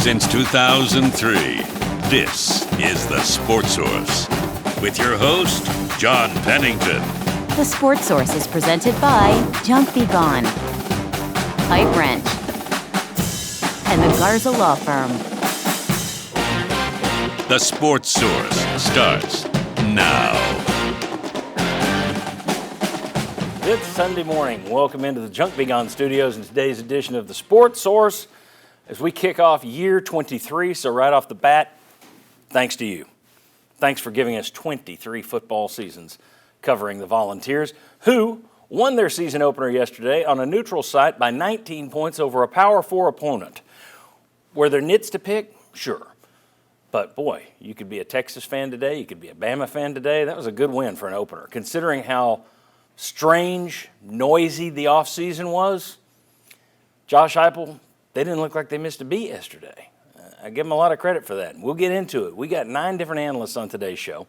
Since 2003, this is The Sports Source with your host, John Pennington. The Sports Source is presented by Junk Be Gone, Pipe Wrench, and the Garza Law Firm. The Sports Source starts now. It's Sunday morning. Welcome into the Junk Be Gone studios in today's edition of The Sports Source as we kick off year 23. So right off the bat, thanks to you. Thanks for giving us 23 football seasons covering the Volunteers, who won their season opener yesterday on a neutral site by 19 points over a Power 4 opponent. Were there nits to pick? Sure. But boy, you could be a Texas fan today, you could be a Bama fan today. That was a good win for an opener, considering how strange, noisy the offseason was. Josh Heupel, they didn't look like they missed a beat yesterday. I give them a lot of credit for that. We'll get into it. We got 9 different analysts on today's show.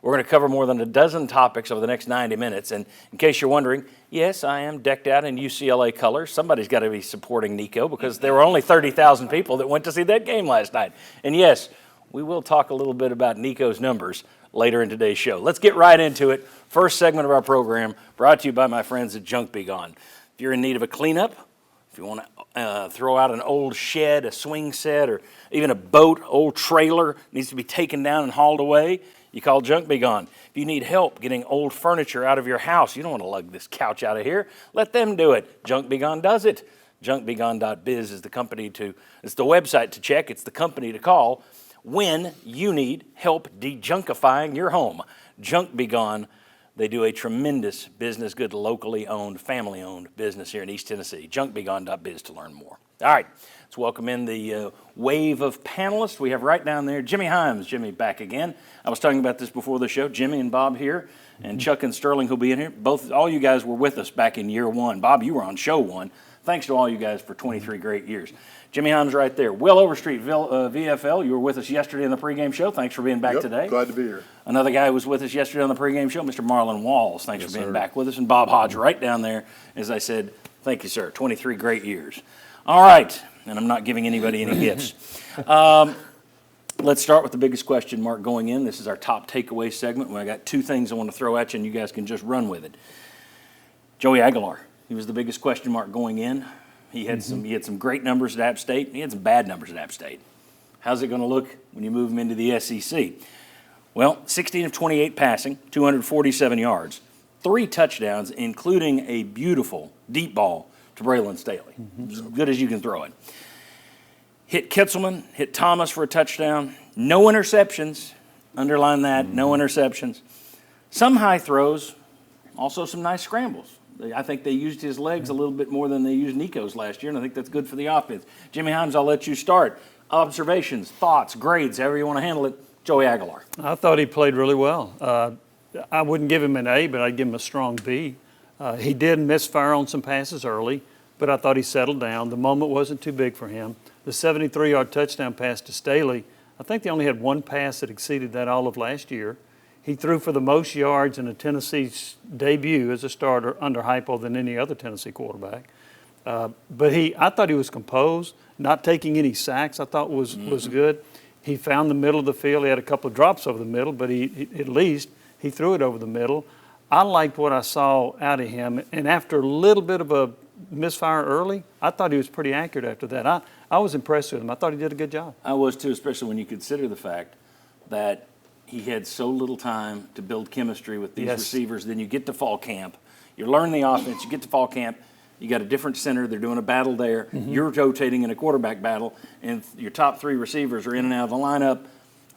We're going to cover more than a dozen topics over the next 90 minutes. And in case you're wondering, yes, I am decked out in UCLA colors. Somebody's got to be supporting Nico because there were only 30,000 people that went to see that game last night. And yes, we will talk a little bit about Nico's numbers later in today's show. Let's get right into it. First segment of our program brought to you by my friends at Junk Be Gone. If you're in need of a cleanup, if you want to throw out an old shed, a swing set, or even a boat, old trailer needs to be taken down and hauled away, you call Junk Be Gone. If you need help getting old furniture out of your house, you don't want to lug this couch out of here, let them do it. Junk Be Gone does it. JunkBeGone.biz is the it's the website to check, it's the company to call when you need help dejunkifying your home. Junk Be Gone. They do a tremendous business, good locally owned, family-owned business here in East Tennessee. JunkBeGone.biz to learn more. All right, let's welcome in the wave of panelists. We have right down there Jimmy Himes. Jimmy, back again. I was talking about this before the show. Jimmy and Bob here, and Chuck and Sterling who'll be in here. All you guys were with us back in year one. Bob, you were on show one. Thanks to all you guys for 23 great years. Jimmy Himes right there. Will Overstreet, VFL, you were with us yesterday in the pregame show. Thanks for being back today. Glad to be here. Another guy who was with us yesterday on the pregame show, Mr. Marlon Walls. Thanks for being back with us. And Bob Hodge right down there. As I said, thank you, sir. 23 great years. All right, and I'm not giving anybody any gifts. Let's start with the biggest question mark going in. This is our top takeaway segment. I got 2 things I want to throw at you, and you guys can just run with it. Joey Aguilar, he was the biggest question mark going in. He had some great numbers at App State, and he had some bad numbers at App State. How's it going to look when you move him into the SEC? Well, 16 of 28 passing, 247 yards, 3 touchdowns, including a beautiful deep ball to Braylon Staley. As good as you can throw it. Hit Kitzelman, hit Thomas for a touchdown. No interceptions. Underline that, no interceptions. Some high throws, also some nice scrambles. I think they used his legs a little bit more than they used Nico's last year, and I think that's good for the offense. Jimmy Himes, I'll let you start. Observations, thoughts, grades, however you want to handle it. Joey Aguilar. I thought he played really well. I wouldn't give him an A, but I'd give him a strong B. He did misfire on some passes early, but I thought he settled down. The moment wasn't too big for him. The 73-yard touchdown pass to Staley, I think they only had 1 pass that exceeded that all of last year. He threw for the most yards in a Tennessee's debut as a starter under Heupel than any other Tennessee quarterback. But I thought he was composed, not taking any sacks. I thought was good. He found the middle of the field. He had a couple of drops over the middle, but he at least he threw it over the middle. I liked what I saw out of him, and after a little bit of a misfire early, I thought he was pretty accurate after that. I was impressed with him. I thought he did a good job. I was too, especially when you consider the fact that he had so little time to build chemistry with these receivers. Then you get to fall camp. You learn the offense. You get to fall camp. You got a different center. They're doing a battle there. You're rotating in a quarterback battle, and your top 3 receivers are in and out of the lineup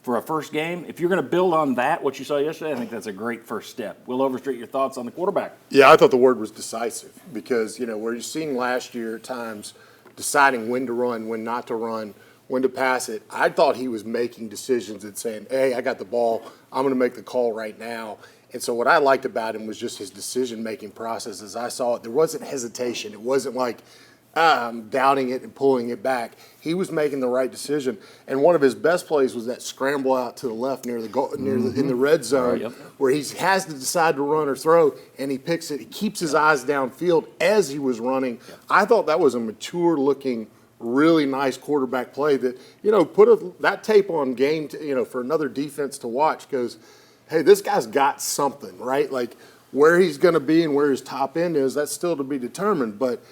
for a first game. If you're going to build on that, what you saw yesterday, I think that's a great first step. Will Overstreet, your thoughts on the quarterback? Yeah, I thought the word was decisive because, where you're seeing last year at times deciding when to run, when not to run, when to pass it. I thought he was making decisions and saying, hey, I got the ball. I'm going to make the call right now. And so what I liked about him was just his decision-making process. As I saw it, there wasn't hesitation. It wasn't like doubting it and pulling it back. He was making the right decision. And one of his best plays was that scramble out to the left near the goal, in the red zone, where he has to decide to run or throw, and he picks it. He keeps his eyes downfield as he was running. I thought that was a mature-looking really nice quarterback play that, that tape on game, for another defense to watch goes, hey, this guy's got something, right? Like where he's going to be and where his top end is, that's still to be determined. But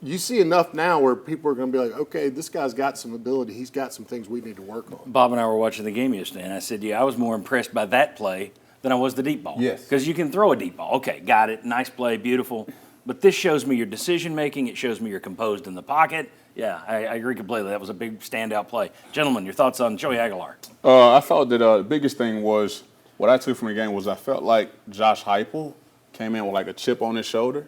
you see enough now where people are going to be like, okay, this guy's got some ability. He's got some things we need to work on. Bob and I were watching the game yesterday, and I said, I was more impressed by that play than I was the deep ball. Yes. Because you can throw a deep ball. Okay, got it. Nice play, beautiful. But this shows me your decision-making. It shows me you're composed in the pocket. Yeah, I agree completely. That was a big standout play. Gentlemen, your thoughts on Joey Aguilar? I thought that the biggest thing was, what I took from the game was I felt like Josh Heupel came in with like a chip on his shoulder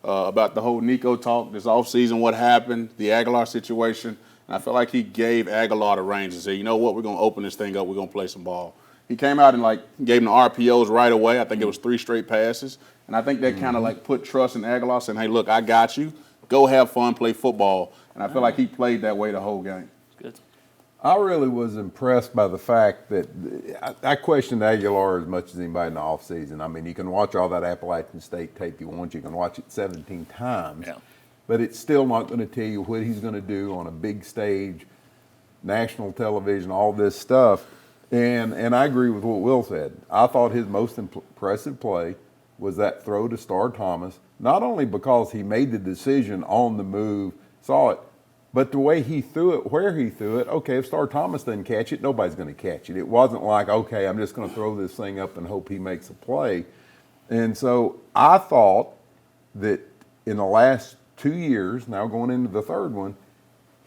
about the whole Nico talk, this offseason, what happened, the Aguilar situation. And I felt like he gave Aguilar the reins and said, you know what, we're going to open this thing up. We're going to play some ball. He came out and gave him the RPOs right away. I think it was 3 straight passes. And I think that kind of put trust in Aguilar, saying, hey, look, I got you. Go have fun, play football. And I feel like he played that way the whole game. Good. I really was impressed by the fact that I questioned Aguilar as much as anybody in the offseason. I mean, you can watch all that Appalachian State tape you want. You can watch it 17 times. Yeah. But it's still not going to tell you what he's going to do on a big stage, national television, all this stuff. And I agree with what Will said. I thought his most impressive play was that throw to Star Thomas, not only because he made the decision on the move, saw it, but the way he threw it, where he threw it. Okay, if Star Thomas doesn't catch it, nobody's going to catch it. It wasn't like, okay, I'm just going to throw this thing up and hope he makes a play. And so I thought that in the last 2 years, now going into the third one,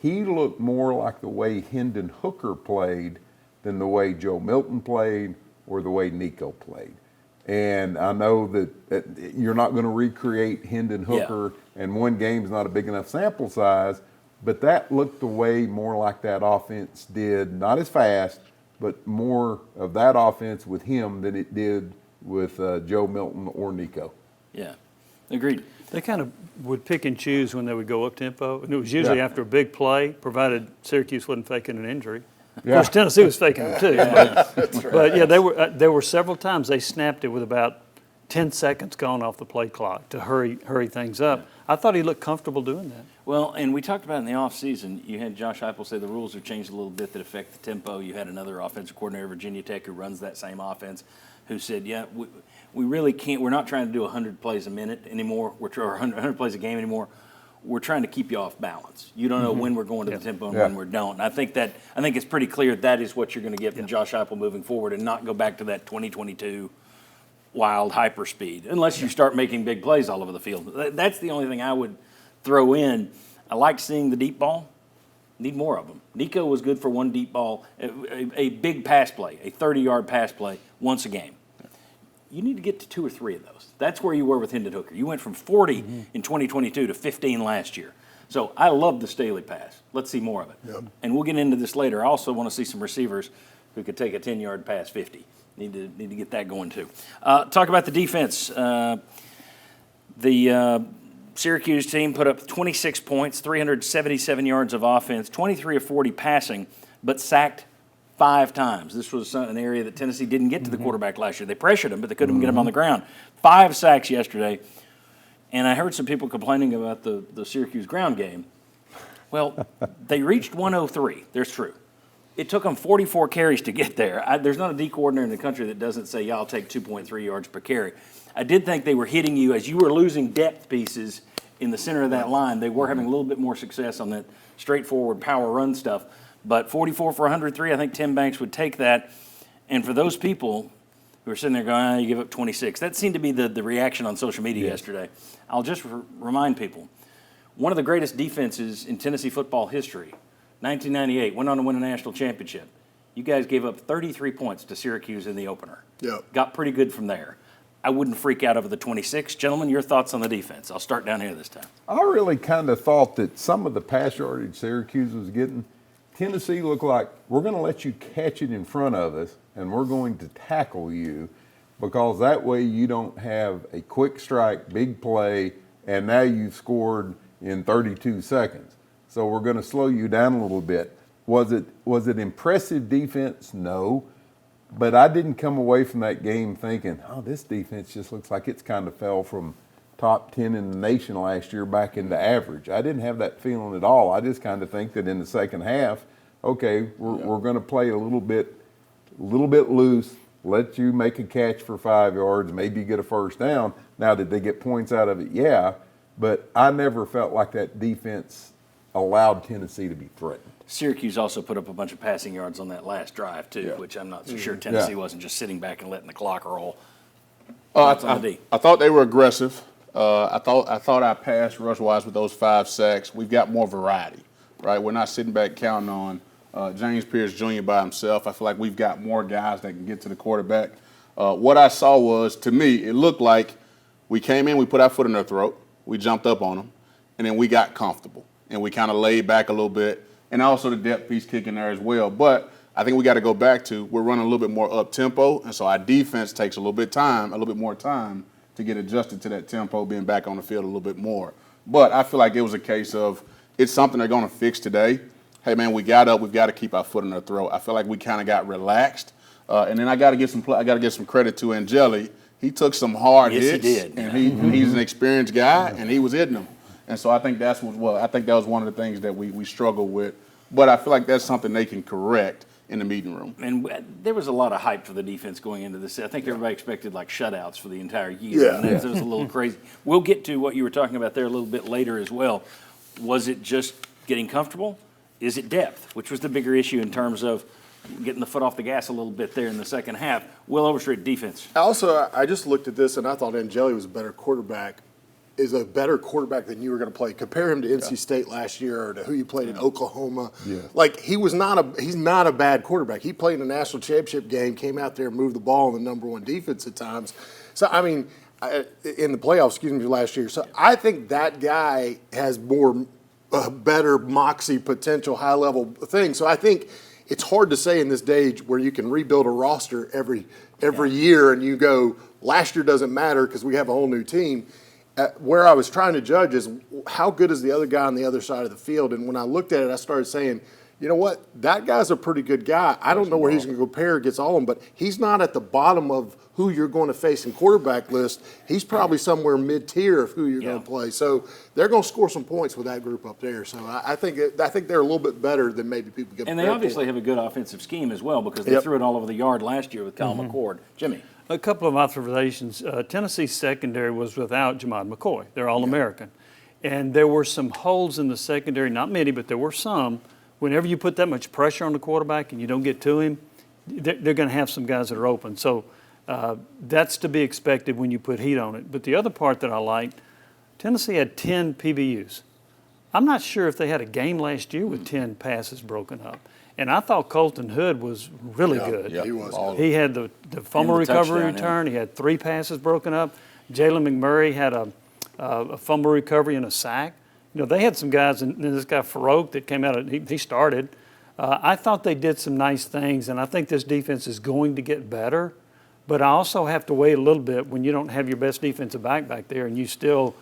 he looked more like the way Hendon Hooker played than the way Joe Milton played or the way Nico played. And I know that you're not going to recreate Hendon Hooker, and one game's not a big enough sample size, but that looked the way more like that offense did, not as fast, but more of that offense with him than it did with Joe Milton or Nico. Yeah, agreed. They kind of would pick and choose when they would go up tempo, and it was usually after a big play, provided Syracuse wasn't faking an injury. Of course, Tennessee was faking it too. But yeah, there were several times they snapped it with about 10 seconds gone off the play clock to hurry things up. I thought he looked comfortable doing that. Well, and we talked about in the offseason, you had Josh Heupel say the rules have changed a little bit that affect the tempo. You had another offensive coordinator at Virginia Tech who runs that same offense who said, we really can't, we're not trying to do 100 plays a minute anymore, or 100 plays a game anymore. We're trying to keep you off balance. You don't know when we're going to the tempo and when we don't. And I think it's pretty clear that is what you're going to get from Josh Heupel moving forward, and not go back to that 2022 wild hyper speed unless you start making big plays all over the field. That's the only thing I would throw in. I like seeing the deep ball. Need more of them. Nico was good for one deep ball, a big pass play, a 30-yard pass play once a game. You need to get to 2 or 3 of those. That's where you were with Hendon Hooker. You went from 40 in 2022 to 15 last year. So I love the Staley pass. Let's see more of it. Yep. And we'll get into this later. I also want to see some receivers who could take a 10-yard pass 50. Need to get that going too. Talk about the defense. The Syracuse team put up 26 points, 377 yards of offense, 23 of 40 passing, but sacked 5 times. This was an area that Tennessee didn't get to the quarterback last year. They pressured him, but they couldn't get him on the ground. 5 sacks yesterday. And I heard some people complaining about the Syracuse ground game. Well, they reached 103. There's true. It took them 44 carries to get there. There's not a D coordinator in the country that doesn't say, I'll take 2.3 yards per carry. I did think they were hitting you as you were losing depth pieces in the center of that line. They were having a little bit more success on that straightforward power run stuff. But 44 for 103, I think Tim Banks would take that. And for those people who are sitting there going, you give up 26, that seemed to be the reaction on social media yesterday. I'll just remind people, one of the greatest defenses in Tennessee football history, 1998, went on to win a national championship. You guys gave up 33 points to Syracuse in the opener. Yep. Got pretty good from there. I wouldn't freak out over the 26. Gentlemen, your thoughts on the defense? I'll start down here this time. I really kind of thought that some of the pass yardage Syracuse was getting, Tennessee looked like, we're going to let you catch it in front of us, and we're going to tackle you, because that way you don't have a quick strike, big play, and now you've scored in 32 seconds. So we're going to slow you down a little bit. Was it impressive defense? No. But I didn't come away from that game thinking, oh, this defense just looks like it's kind of fell from top 10 in the nation last year back into average. I didn't have that feeling at all. I just kind of think that in the second half, okay, we're going to play a little bit loose, let you make a catch for 5 yards, maybe get a first down. Now, did they get points out of it? Yeah, but I never felt like that defense allowed Tennessee to be threatened. Syracuse also put up a bunch of passing yards on that last drive, too, which I'm not so sure Tennessee wasn't just sitting back and letting the clock roll. I thought they were aggressive. I thought our pass rush-wise with those 5 sacks, we've got more variety, right? We're not sitting back counting on James Pierce Jr. by himself. I feel like we've got more guys that can get to the quarterback. What I saw was, to me, it looked like we came in, we put our foot in their throat, we jumped up on them, and then we got comfortable. And we kind of laid back a little bit. And also the depth piece kicking there as well. But I think we got to go back to we're running a little bit more up tempo, and so our defense takes a little bit more time to get adjusted to that tempo, being back on the field a little bit more. But I feel like it was a case of it's something they're going to fix today. Hey man, we got up, we've got to keep our foot in our throat. I feel like we kind of got relaxed, and then I got to give some credit to Angeli. He took some hard hits, he did, and he's an experienced guy, and he was hitting them. And so I think that was one of the things that we struggled with. But I feel like that's something they can correct in the meeting room. And there was a lot of hype for the defense going into this. I think everybody expected like shutouts for the entire year. Yeah. And it was a little crazy. We'll get to what you were talking about there a little bit later as well. Was it just getting comfortable? Is it depth, which was the bigger issue in terms of getting the foot off the gas a little bit there in the second half? Will Overstreet defense. Also, I just looked at this and I thought Angeli was a better quarterback than you were going to play. Compare him to NC State last year or to who you played in Oklahoma. Yeah. Like he's not a bad quarterback. He played in a national championship game, came out there and moved the ball on the #1 defense at times. So, I mean, in the playoffs, last year. So I think that guy has better moxie potential, high-level thing. So I think it's hard to say in this day where you can rebuild a roster every year and you go, last year doesn't matter because we have a whole new team. Where I was trying to judge is how good is the other guy on the other side of the field. And when I looked at it, I started saying, you know what, that guy's a pretty good guy. I don't know where he's going to compare against all of them, but he's not at the bottom of who you're going to face in quarterback list. He's probably somewhere mid-tier of who you're going to play. So they're going to score some points with that group up there. So I think they're a little bit better than maybe people get. And they obviously have a good offensive scheme as well because they threw it all over the yard last year with Kyle McCord. Jimmy. A couple of observations. Tennessee's secondary was without Jamad McCoy. They're All-American. And there were some holes in the secondary, not many, but there were some. Whenever you put that much pressure on the quarterback and you don't get to him, they're going to have some guys that are open. So that's to be expected when you put heat on it. But the other part that I liked, Tennessee had 10 PBUs. I'm not sure if they had a game last year with 10 passes broken up. And I thought Colton Hood was really good. Yeah, he was. He had the fumble recovery return. He had 3 passes broken up. Jalen McMurray had a fumble recovery and a sack. You know, they had some guys, and this guy Farouk that came out, he started. I thought they did some nice things, and I think this defense is going to get better. But I also have to wait a little bit when you don't have your best defensive back there, and you still,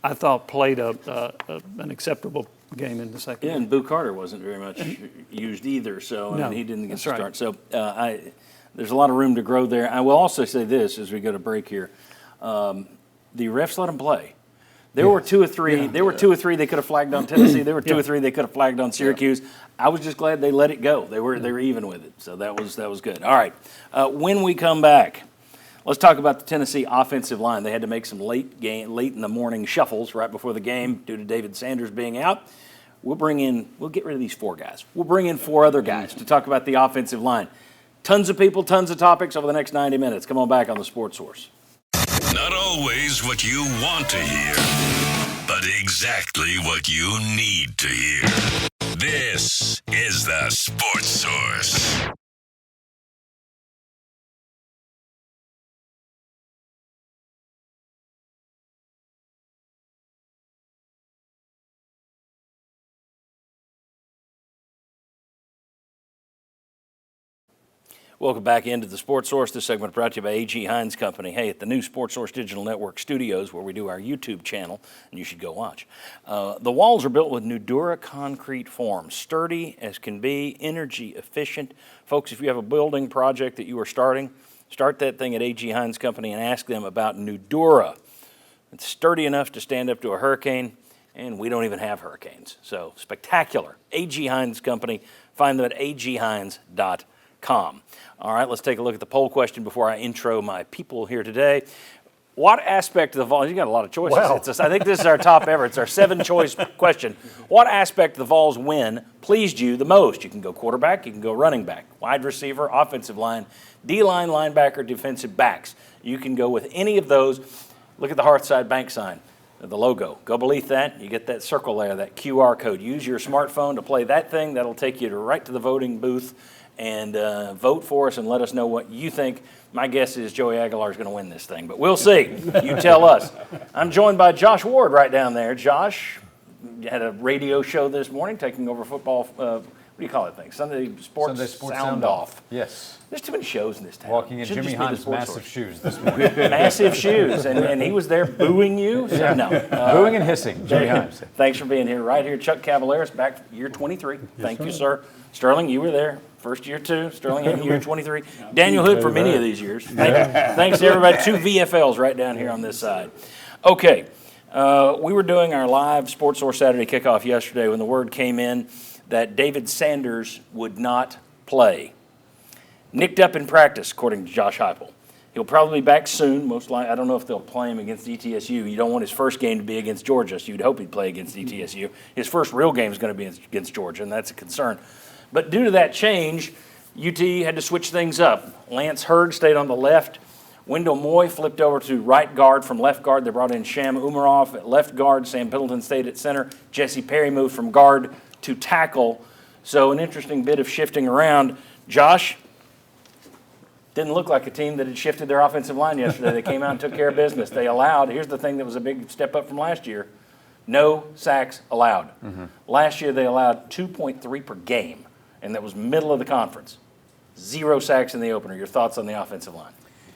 I thought, played an acceptable game in the second. Yeah, and Boo Carter wasn't very much used either, so no, he didn't get to start. Right. So there's a lot of room to grow there. I will also say this as we go to break here: the refs let them play. There were 2 or 3. Yeah. There were 2 or 3 they could have flagged on Tennessee. There were 2 or 3 they could have flagged on Syracuse. Yeah. I was just glad they let it go. They were even with it, so that was good. All right, when we come back, let's talk about the Tennessee offensive line. They had to make some late in the morning shuffles right before the game due to David Sanders being out. We'll get rid of these 4 guys. We'll bring in 4 other guys to talk about the offensive line. Tons of people, tons of topics over the next 90 minutes. Come on back on the Sports Source. Not always what you want to hear, but exactly what you need to hear. This is the Sports Source. Welcome back into the Sports Source. This segment brought to you by A.G. Hines Company. Hey, at the new Sports Source Digital Network studios where we do our YouTube channel, and you should go watch. The walls are built with Nudura concrete forms, sturdy as can be, energy efficient. Folks, if you have a building project that you are starting, start that thing at A.G. Hines Company and ask them about Nudura. It's sturdy enough to stand up to a hurricane, and we don't even have hurricanes. So spectacular. A.G. Hines Company. Find them at aghines.com. All right, let's take a look at the poll question before I intro my people here today. What aspect of the Vols, you got a lot of choices. Wow. I think this is our top ever. It's our 7-choice question. What aspect of the Vols win pleased you the most? You can go quarterback, you can go running back, wide receiver, offensive line, D-line, linebacker, defensive backs. You can go with any of those. Look at the Hearthside Bank sign, the logo. Go beneath that. You get that circle there, that QR code. Use your smartphone to play that thing. That'll take you right to the voting booth and vote for us and let us know what you think. My guess is Joey Aguilar is going to win this thing, but we'll see. You tell us. I'm joined by Josh Ward right down there. Josh had a radio show this morning taking over football. What do you call it thing? Sunday Sports Sound Off. Yes. There's too many shows in this town. Walking in Should Jimmy just be the Hines' sports massive source. shoes this morning. Massive shoes, and he was there booing you? So, no. Booing and hissing, Jimmy Hines. Thanks for being here. Right here, Chuck Cavalaris, back year 23. Thank you, sir. Sterling, you were there. First year, too. Sterling, year 23. Daniel Hood for many of these years. Thanks to everybody. 2 VFLs right down here on this side. Okay. We were doing our live Sports Source Saturday kickoff yesterday when the word came in that David Sanders would not play. Nicked up in practice, according to Josh Heupel. He'll probably be back soon. Most likely, I don't know if they'll play him against ETSU. You don't want his first game to be against Georgia, so you'd hope he'd play against ETSU. His first real game is going to be against Georgia, and that's a concern. But due to that change, UT had to switch things up. Lance Hurd stayed on the left. Wendell Moy flipped over to right guard from left guard. They brought in Sham Umarov at left guard. Sam Pendleton stayed at center. Jesse Perry moved from guard to tackle. So an interesting bit of shifting around. Josh, didn't look like a team that had shifted their offensive line yesterday. They came out and took care of business. They allowed, here's the thing that was a big step up from last year, no sacks allowed. Last year they allowed 2.3 per game, and that was middle of the conference. 0 sacks in the opener. Your thoughts on the offensive line?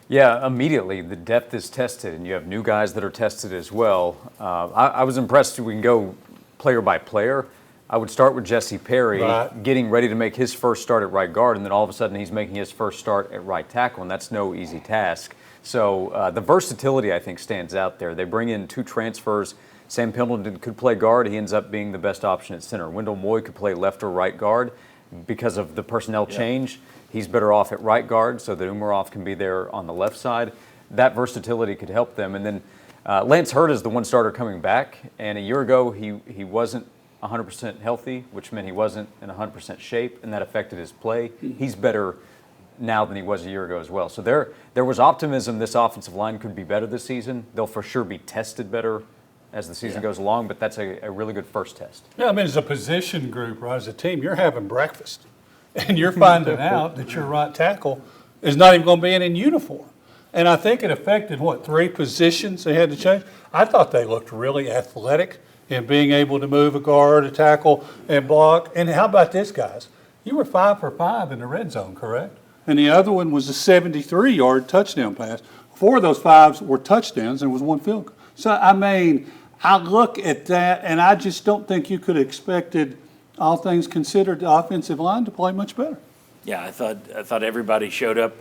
Yeah, immediately the depth is tested, and you have new guys that are tested as well. I was impressed. We can go player by player. I would start with Jesse Perry getting ready to make his first start at right guard, and then all of a sudden he's making his first start at right tackle, and that's no easy task. So the versatility, I think, stands out there. They bring in 2 transfers. Sam Pendleton could play guard. He ends up being the best option at center. Wendell Moy could play left or right guard. Because of the personnel change, he's better off at right guard so that Umarov can be there on the left side. That versatility could help them. And then Lance Hurd is the one starter coming back, and a year ago he wasn't 100% healthy, which meant he wasn't in 100% shape, and that affected his play. He's better now than he was a year ago as well. So there was optimism this offensive line could be better this season. They'll for sure be tested better as the season goes along, but that's a really good first test. Yeah, I mean, as a position group, right, as a team, you're having breakfast, and you're finding out that your right tackle is not even going to be in uniform. And I think it affected, 3 positions they had to change? I thought they looked really athletic in being able to move a guard, a tackle, and block. And how about this, guys? You were 5 for 5 in the red zone, correct? And the other one was a 73-yard touchdown pass. 4 of those 5s were touchdowns, and it was 1 field goal. So, I mean, I look at that, and I just don't think you could have expected, all things considered, the offensive line to play much better. Yeah, I thought everybody showed up.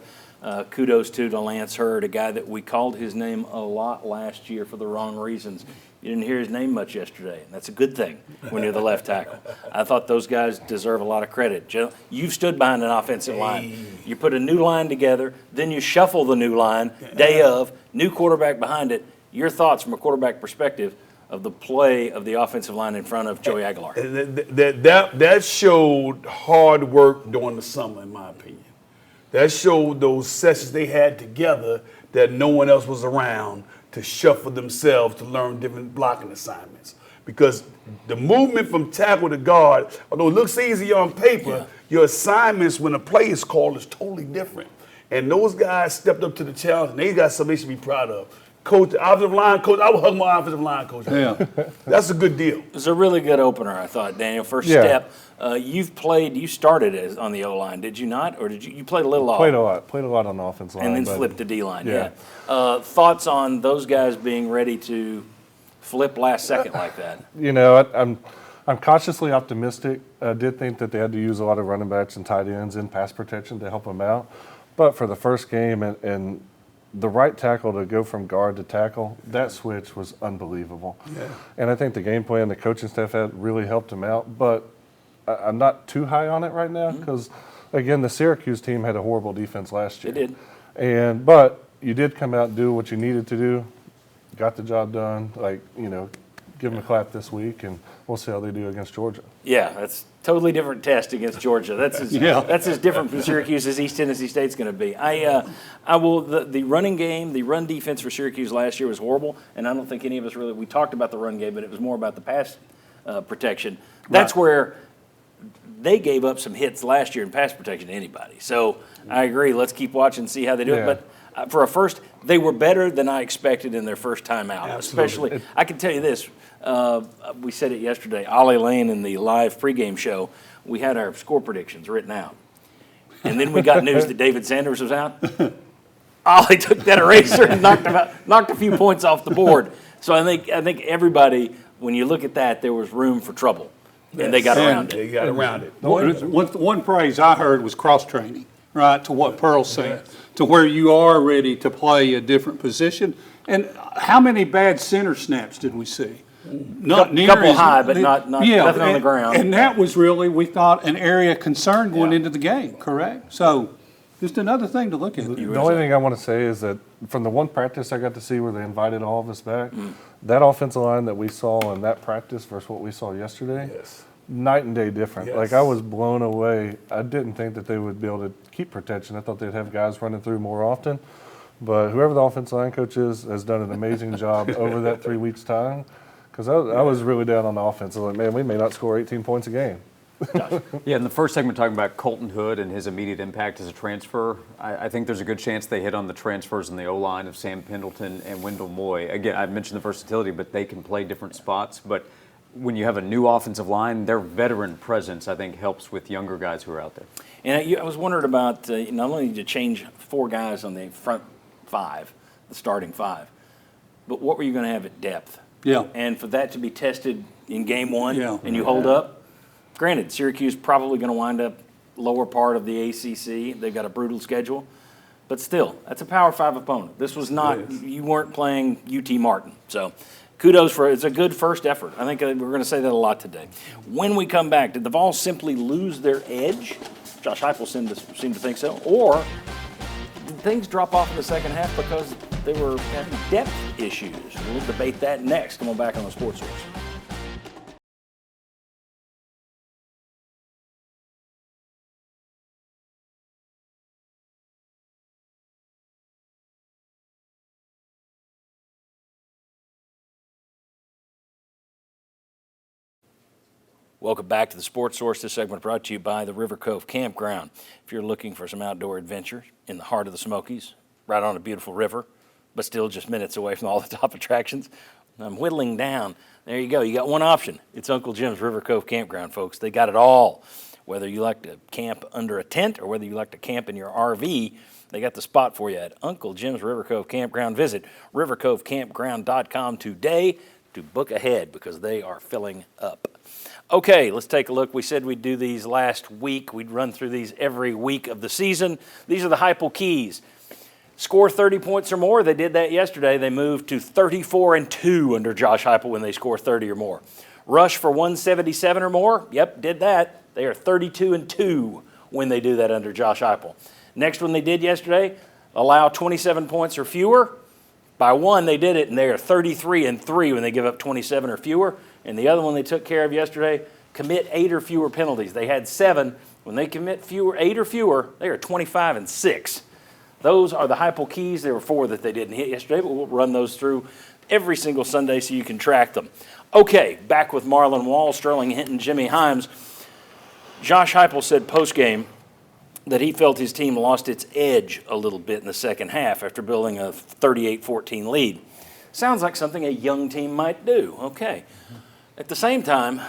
Kudos to Lance Hurd, a guy that we called his name a lot last year for the wrong reasons. You didn't hear his name much yesterday, and that's a good thing when you're the left tackle. I thought those guys deserve a lot of credit. You've stood behind an offensive line. You put a new line together, then you shuffle the new line, day of, new quarterback behind it. Your thoughts from a quarterback perspective of the play of the offensive line in front of Joey Aguilar? That showed hard work during the summer, in my opinion. That showed those sessions they had together that no one else was around to shuffle themselves to learn different blocking assignments. Because the movement from tackle to guard, although it looks easy on paper, your assignments when a play is called is totally different. And those guys stepped up to the challenge, and they got something they should be proud of. Coach, offensive line coach, I would hug my offensive line coach. Yeah. That's a good deal. It was a really good opener, I thought, Daniel. First step. You started on the O-line, did you not? Or did you played a little off? Played a lot on the offensive line. And then flipped to D-line, thoughts on those guys being ready to flip last second like that? You know, I'm cautiously optimistic. I did think that they had to use a lot of running backs and tight ends in pass protection to help them out. But for the first game and the right tackle to go from guard to tackle, that switch was unbelievable. Yeah. And I think the game plan the coaching staff had really helped him out. But I'm not too high on it right now because, again, the Syracuse team had a horrible defense last year. They did. But you did come out and do what you needed to do, got the job done. Give them a clap this week, and we'll see how they do against Georgia. Yeah, that's totally different test against Georgia. That's as different from Syracuse as East Tennessee State's going to be. The running game, the run defense for Syracuse last year was horrible, and I don't think any of us we talked about the run game, but it was more about the pass protection. That's where they gave up some hits last year in pass protection to anybody. So I agree. Let's keep watching and see how they do it. But for a first, they were better than I expected in their first time out. Absolutely. Especially, I can tell you this. We said it yesterday. Ollie Lane in the live pregame show, we had our score predictions written out. And then we got news that David Sanders was out. Ollie took that eraser and knocked a few points off the board. So I think everybody, when you look at that, there was room for trouble. And they got around it. They got around it. One phrase I heard was cross-training, right, to what Pearl's saying, to where you are ready to play a different position. And how many bad center snaps did we see? Not near couple as high, but not nothing on the ground. And that was really, we thought, an area of concern going into the game, correct? So just another thing to look at. The only thing I want to say is that from the one practice I got to see where they invited all of us back, that offensive line that we saw in that practice versus what we saw yesterday, night and day different. Yes. I was blown away. I didn't think that they would be able to keep protection. I thought they'd have guys running through more often. But whoever the offensive line coach is has done an amazing job over that 3 weeks' time. Because I was really down on the offense. I was like, man, we may not score 18 points a game. Yeah, in the first segment, talking about Colton Hood and his immediate impact as a transfer, I think there's a good chance they hit on the transfers in the O-line of Sam Pendleton and Wendell Moy. Again, I mentioned the versatility, but they can play different spots. But when you have a new offensive line, their veteran presence, I think, helps with younger guys who are out there. And I was wondering about not only to change 4 guys on the front 5, the starting 5, but what were you going to have at depth? Yeah. And for that to be tested in game 1 and you Yeah. hold up, granted, Syracuse probably going to wind up lower part of the ACC. They've got a brutal schedule. But still, that's a Power 5 opponent. This was not, you weren't playing UT Martin. So kudos it's a good first effort. I think we're going to say that a lot today. When we come back, did the Vols simply lose their edge? Josh Heupel seemed to think so. Or did things drop off in the second half because they were having depth issues? We'll debate that next. Come on back on the Sports Source. Welcome back to the Sports Source. This segment brought to you by the River Cove Campground. If you're looking for some outdoor adventure in the heart of the Smokies, right on a beautiful river, but still just minutes away from all the top attractions, I'm whittling down. There you go. You got one option. It's Uncle Jim's River Cove Campground, folks. They got it all. Whether you like to camp under a tent or whether you like to camp in your RV, they got the spot for you at Uncle Jim's River Cove Campground. Visit rivercovecampground.com today to book ahead because they are filling up. Okay, let's take a look. We said we'd do these last week. We'd run through these every week of the season. These are the Heupel keys. Score 30 points or more. They did that yesterday. They moved to 34-2 under Josh Heupel when they score 30 or more. Rush for 177 or more. Yep, did that. They are 32-2 when they do that under Josh Heupel. Next one they did yesterday, allow 27 points or fewer. By one, they did it, and they are 33-3 when they give up 27 or fewer. And the other one they took care of yesterday, commit 8 or fewer penalties. They had 7. When they commit 8 or fewer, they are 25-6. Those are the Heupel keys. There were 4 that they didn't hit yesterday, but we'll run those through every single Sunday so you can track them. Okay, back with Marlon Wall, Sterling Hinton, Jimmy Himes. Josh Heupel said postgame that he felt his team lost its edge a little bit in the second half after building a 38-14 lead. Sounds like something a young team might do. Okay. At the same time,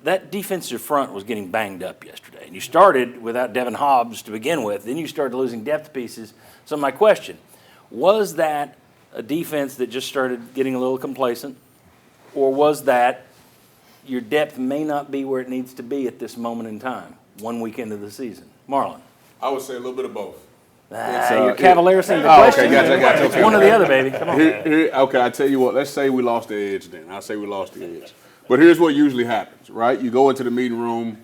that defensive front was getting banged up yesterday. And you started without Devin Hobbs to begin with. Then you started losing depth pieces. So my question, was that a defense that just started getting a little complacent? Or was that your depth may not be where it needs to be at this moment in time, 1 week into the season? Marlon. I would say a little bit of both. You're Cavalaris in the Oh, question. okay, gotcha. It's one or the other, baby. Come on. Okay, I tell you what. Let's say we lost the edge. Then I say we lost the edge. But here's what usually happens, right? You go into the meeting room.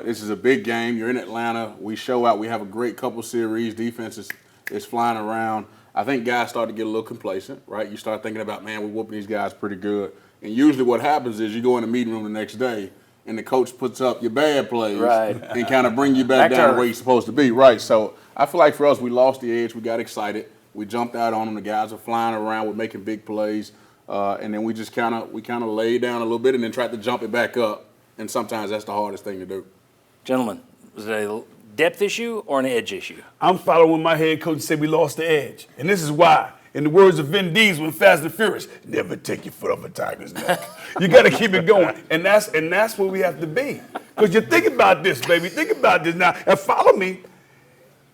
This is a big game. You're in Atlanta. We show out. We have a great couple series. Defense is flying around. I think guys start to get a little complacent, right? You start thinking about, man, we're whooping these guys pretty good. And usually what happens is you go in the meeting room the next day, and the coach puts up your bad plays and kind of bring you back down to where you're supposed to be, right? So I feel like for us, we lost the edge. We got excited. We jumped out on them. The guys were flying around. We're making big plays. And then we just kind of laid down a little bit and then tried to jump it back up. And sometimes that's the hardest thing to do. Gentlemen, was it a depth issue or an edge issue? I'm following my head coach and said we lost the edge. And this is why. In the words of Vin Diesel in Fast and Furious, never take your foot off a tiger's neck. You got to keep it going. And that's where we have to be. Because you think about this, baby. Think about this now. And follow me.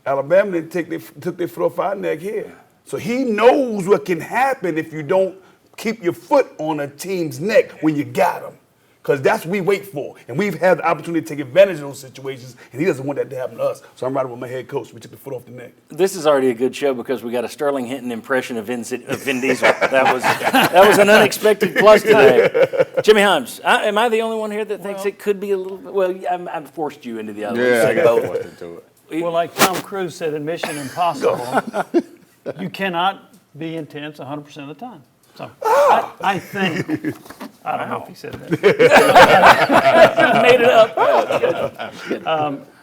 Alabama didn't took their foot off our neck here. So he knows what can happen if you don't keep your foot on a team's neck when you got them. Because that's what we wait for. And we've had the opportunity to take advantage of those situations, and he doesn't want that to happen to us. So I'm riding with my head coach. We took the foot off the neck. This is already a good show because we got a Sterling Hinton impression of Vin Diesel. That was an unexpected plus today. Jimmy Himes, am I the only one here that thinks it could be a little bit? Well, I've forced you into the other one. Yeah, I got forced into it. Well, like Tom Cruise said in Mission Impossible, you cannot be intense 100% of the time. So I think, I don't know if he said that. Made it up.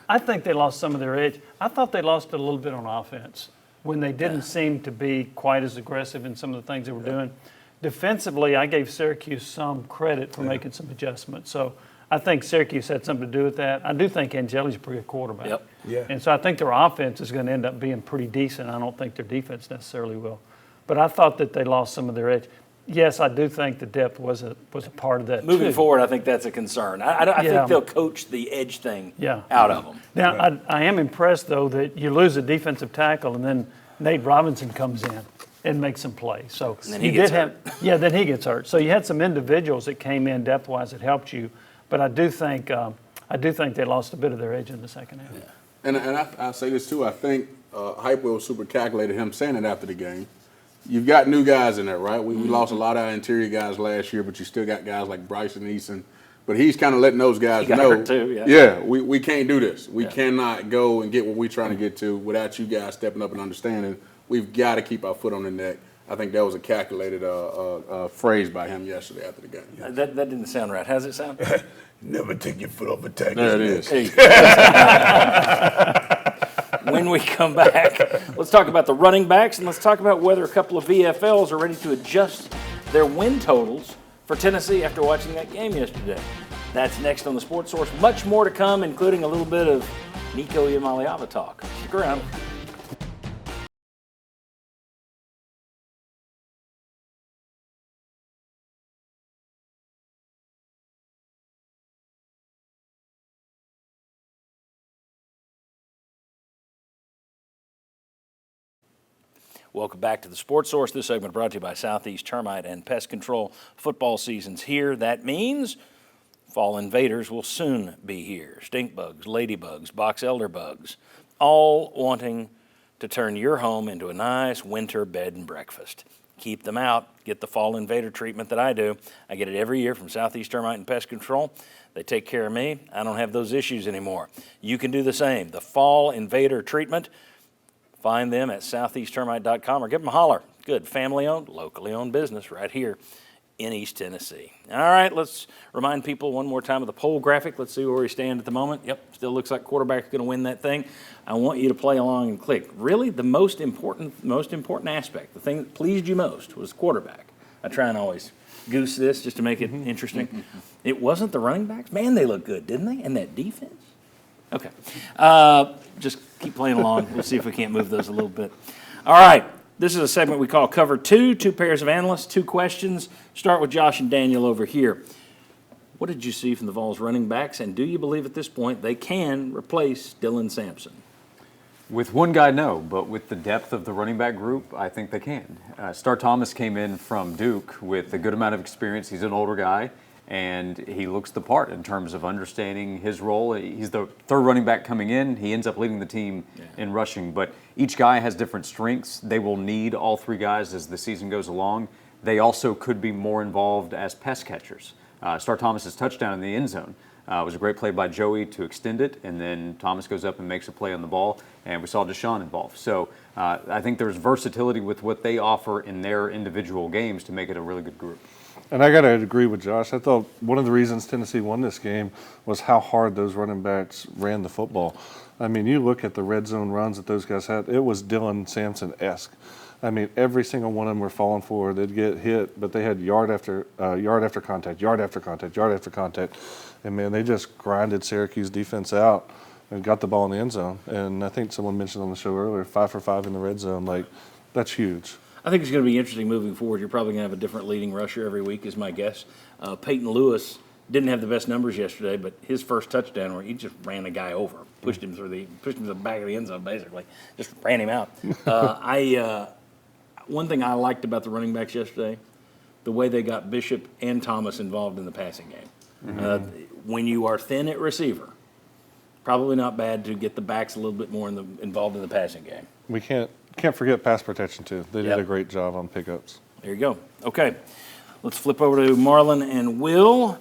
I think they lost some of their edge. I thought they lost it a little bit on offense when they didn't seem to be quite as aggressive in some of the things they were doing. Defensively, I gave Syracuse some credit for making some adjustments. So I think Syracuse had something to do with that. I do think Angeli's a pretty good quarterback. Yep. Yeah. And so I think their offense is going to end up being pretty decent. I don't think their defense necessarily will. But I thought that they lost some of their edge. Yes, I do think the depth was a part of that. Moving too. forward, I think that's a concern. I think they'll coach the edge thing out of them. Now, I am impressed, though, that you lose a defensive tackle and then Nate Robinson comes in and makes some plays. So and then he gets hurt. Then he gets hurt. So you had some individuals that came in depth-wise that helped you. But I do think they lost a bit of their edge in the second half. Yeah. And I say this, too. I think Heupel super calculated him saying it after the game. You've got new guys in there, right? We lost a lot of our interior guys last year, but you still got guys like Bryson Eason. But he's kind of letting those guys know. Hurt too, we can't do this. We cannot go and get what we're trying to get to without you guys stepping up and understanding. We've got to keep our foot on the neck. I think that was a calculated phrase by him yesterday after the game. That didn't sound right. How's it sound? Never take your foot off a tiger's There it neck. is. When we come back, let's talk about the running backs, and let's talk about whether a couple of VFLs are ready to adjust their win totals for Tennessee after watching that game yesterday. That's next on the Sports Source. Much more to come, including a little bit of Nico Iamaleava talk. Stick around. Welcome back to the Sports Source. This segment brought to you by Southeast Termite and Pest Control. Football season's here. That means fall invaders will soon be here. Stink bugs, ladybugs, box elder bugs, all wanting to turn your home into a nice winter bed and breakfast. Keep them out. Get the fall invader treatment that I do. I get it every year from Southeast Termite and Pest Control. They take care of me. I don't have those issues anymore. You can do the same. The fall invader treatment. Find them at southeasttermite.com or give them a holler. Good family-owned, locally-owned business right here in East Tennessee. All right, let's remind people one more time of the poll graphic. Let's see where we stand at the moment. Yep, still looks like quarterback's going to win that thing. I want you to play along and click. Really, the most important aspect, the thing that pleased you most was quarterback. I try and always goose this just to make it interesting. It wasn't the running backs. Man, they look good, didn't they? And that defense. Okay. Just keep playing along. We'll see if we can't move those a little bit. All right. This is a segment we call Cover 2, 2 pairs of analysts, 2 questions. Start with Josh and Daniel over here. What did you see from the Vols running backs, and do you believe at this point they can replace Dylan Sampson? With one guy, no, but with the depth of the running back group, I think they can. Star Thomas came in from Duke with a good amount of experience. He's an older guy. and he looks the part in terms of understanding his role. He's the third running back coming in. He ends up leading the team in rushing, but each guy has different strengths. They will need all three guys as the season goes along. They also could be more involved as pass catchers. Star Thomas's touchdown in the end zone was a great play by Joey to extend it, and then Thomas goes up and makes a play on the ball, and we saw Deshaun involved. So I think there's versatility with what they offer in their individual games to make it a really good group. And I got to agree with Josh. I thought one of the reasons Tennessee won this game was how hard those running backs ran the football. I mean, you look at the red zone runs that those guys had, it was Dylan Sampson-esque. I mean, every single one of them were falling forward. They'd get hit, but they had yard after contact, yard after contact, yard after contact. And, man, they just grinded Syracuse defense out and got the ball in the end zone. And I think someone mentioned on the show earlier, 5 for 5 in the red zone. Like, that's huge. I think it's going to be interesting moving forward. You're probably going to have a different leading rusher every week, is my guess. Peyton Lewis didn't have the best numbers yesterday, but his first touchdown where he just ran a guy over, pushed him to the back of the end zone, basically, just ran him out. One thing I liked about the running backs yesterday, the way they got Bishop and Thomas involved in the passing game. When you are thin at receiver, probably not bad to get the backs a little bit more involved in the passing game. We can't forget pass protection, too. They did a great job on pickups. There you go. Okay, let's flip over to Marlon and Will.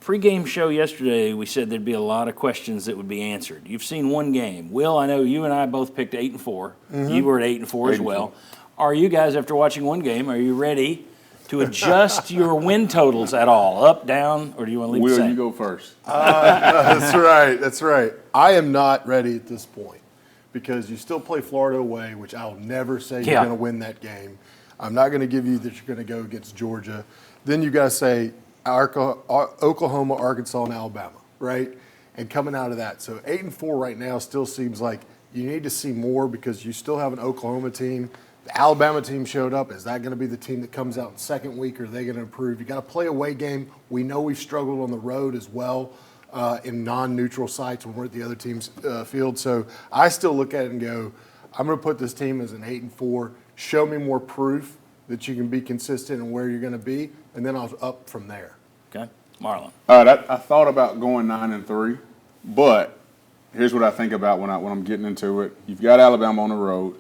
Pre-game show yesterday, we said there'd be a lot of questions that would be answered. You've seen one game. Will, I know you and I both picked 8-4. You were at 8-4 as well. Are you guys, after watching one game, are you ready to adjust your win totals at all? Up, down, or do you want to leave the same? Will, you go first. That's right. I am not ready at this point because you still play Florida away, which I'll never say you're going to win that game. I'm not going to give you that you're going to go against Georgia. Then you got to say Oklahoma, Arkansas, and Alabama, right? And coming out of that. So 8-4 right now still seems like you need to see more because you still have an Oklahoma team. The Alabama team showed up. Is that going to be the team that comes out in second week, or are they going to improve? You got to play away game. We know we've struggled on the road as well in non-neutral sites when we're at the other team's field. So I still look at it and go, I'm going to put this team as an 8-4. Show me more proof that you can be consistent and where you're going to be, and then I'll up from there. Okay, Marlon. All right, I thought about going 9-3, but here's what I think about when I'm getting into it. You've got Alabama on the road.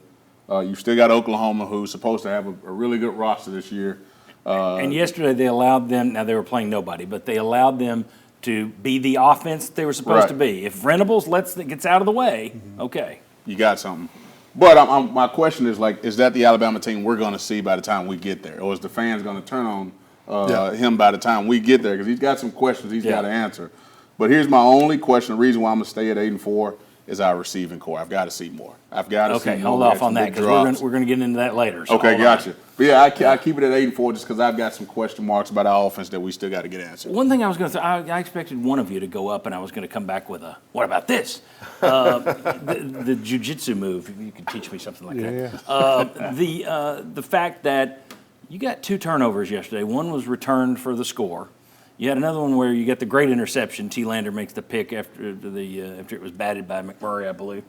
You've still got Oklahoma, who's supposed to have a really good roster this year. And yesterday they allowed them, now they were playing nobody, but they allowed them to be the offense they were supposed to be. If Venables gets out of the way, okay. You got something. But my question is, is that the Alabama team we're going to see by the time we get there? Or is the fans going to turn on him by the time we get there? Because he's got some questions he's got to answer. But here's my only question. The reason why I'm going to stay at 8-4 is our receiving core. I've got to see more. I've got to see more. Okay, hold off on that because we're going to get into that later. So okay, gotcha. But yeah, I keep it at 8-4 just because I've got some question marks about our offense that we still got to get answered. One thing I was going to say, I expected one of you to go up, and I was going to come back with what about this? The jiu-jitsu move. You could teach me something like that. The fact that you got 2 turnovers yesterday. One was returned for the score. You had another one where you get the great interception. T. Lander makes the pick after it was batted by McMurray, I believe.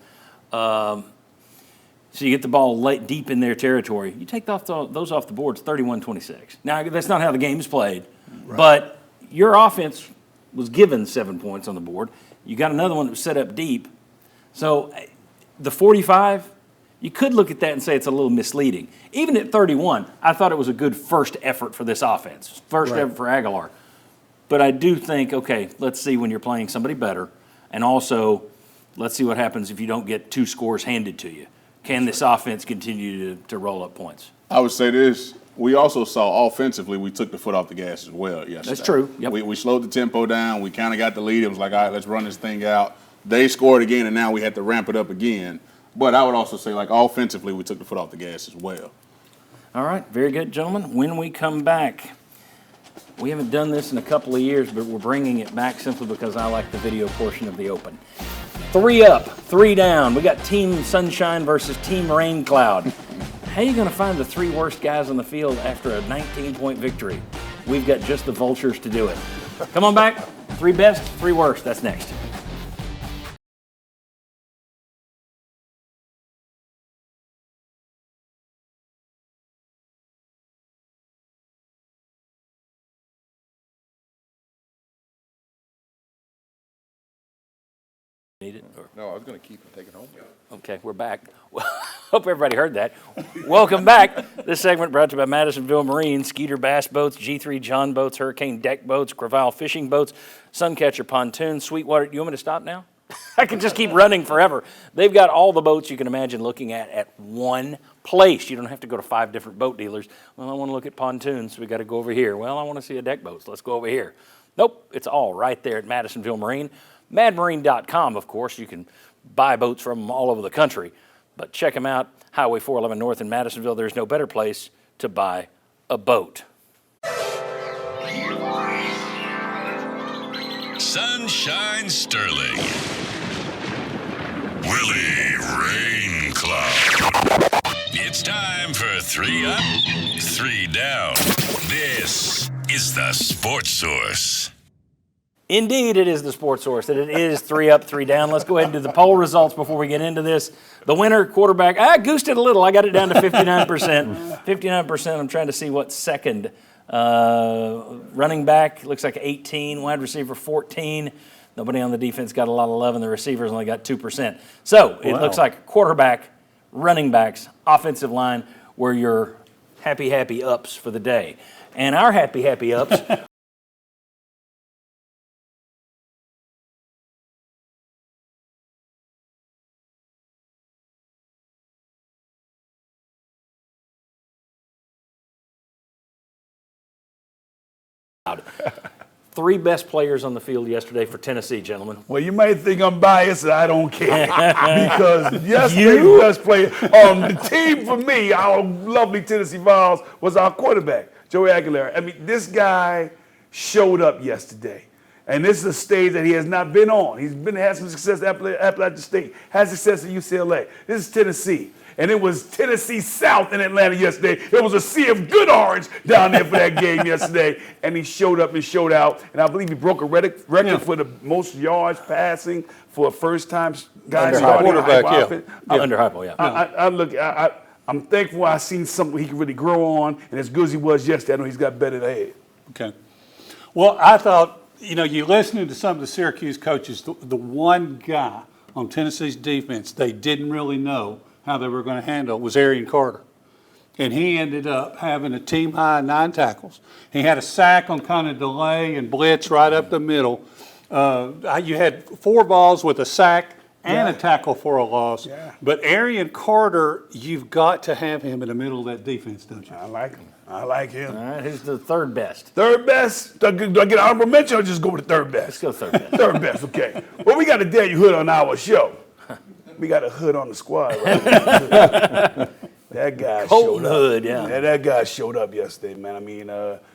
So you get the ball deep in their territory. You take those off the boards, 31-26. Now, that's not how the game is played, but your offense was given 7 points on the board. You got another one that was set up deep. So the 45, you could look at that and say it's a little misleading. Even at 31, I thought it was a good first effort for this offense, first effort for Aguilar. But I do think, okay, let's see when you're playing somebody better, and also let's see what happens if you don't get 2 scores handed to you. Can this offense continue to roll up points? I would say this. We also saw offensively we took the foot off the gas as well yesterday. That's true. Yep. We slowed the tempo down. We kind of got the lead. It was like, all right, let's run this thing out. They scored again, and now we had to ramp it up again. But I would also say, offensively, we took the foot off the gas as well. All right, very good, gentlemen. When we come back, we haven't done this in a couple of years, but we're bringing it back simply because I like the video portion of the Open. 3 up, 3 down. We got Team Sunshine versus Team Rain Cloud. How are you going to find the 3 worst guys on the field after a 19-point victory? We've got just the vultures to do it. Come on back. 3 best, 3 worst. That's next. Need it? Or? No, I was going to keep it, take it home. Okay, we're back. Hope everybody heard that. Welcome back. This segment brought to you by Madisonville Marine, Skeeter Bass Boats, G3 John Boats, Hurricane Deck Boats, Crevalle Fishing Boats, Suncatcher Pontoons, Sweetwater. You want me to stop now? I can just keep running forever. They've got all the boats you can imagine looking at one place. You don't have to go to 5 different boat dealers. Well, I want to look at pontoons, so we got to go over here. Well, I want to see a deck boat, so let's go over here. Nope, it's all right there at Madisonville Marine. MadMarine.com, of course. You can buy boats from them all over the country. But check them out, Highway 411 North in Madisonville. There's no better place to buy a boat. Sunshine Sterling. Willie Rain Cloud. It's time for 3 up, 3 down. This is the Sports Source. Indeed, it is the Sports Source, and it is 3 up, 3 down. Let's go ahead and do the poll results before we get into this. The winner, quarterback, I goosed it a little. I got it down to 59%. 59%, I'm trying to see what's second. Running back, looks like 18. Wide receiver, 14. Nobody on the defense got a lot of 11. The receivers only got 2%. So it looks like quarterback, running backs, offensive line were your happy ups for the day. And our happy ups Three best players on the field yesterday for Tennessee, gentlemen. Well, you might think I'm biased, and I don't care. Because yesterday, the best player on the team for me, our lovely Tennessee Vols, was our quarterback, Joey Aguilar. I mean, this guy showed up yesterday. And this is a stage that he has not been on. He's had some success at Appalachian State, had success at UCLA. This is Tennessee. And it was Tennessee South in Atlanta yesterday. It was a sea of good orange down there for that game yesterday. And he showed up and showed out. And I believe he broke a record for the most yards passing for a first-time guy starting quarterback. Under Heupel, yeah. I'm thankful I seen something he could really grow on. And as good as he was yesterday, I know he's got better ahead. Okay. Well, I thought, you listening to some of the Syracuse coaches, the one guy on Tennessee's defense they didn't really know how they were going to handle was Arian Carter. And he ended up having a team-high 9 tackles. He had a sack on kind of delay and blitz right up the middle. You had 4 balls with a sack and a tackle for a loss. Yeah. But Arian Carter, you've got to have him in the middle of that defense, don't you? I like him. I like him. All right, who's the third best? Third best? Do I get an honorable mention or just go with the third best? Let's go third best. Third best, okay. Well, we got a Daniel Hood on our show. We got a Hood on the squad, right? That guy Colton showed up. Hood, yeah. That guy showed up yesterday, man. I mean,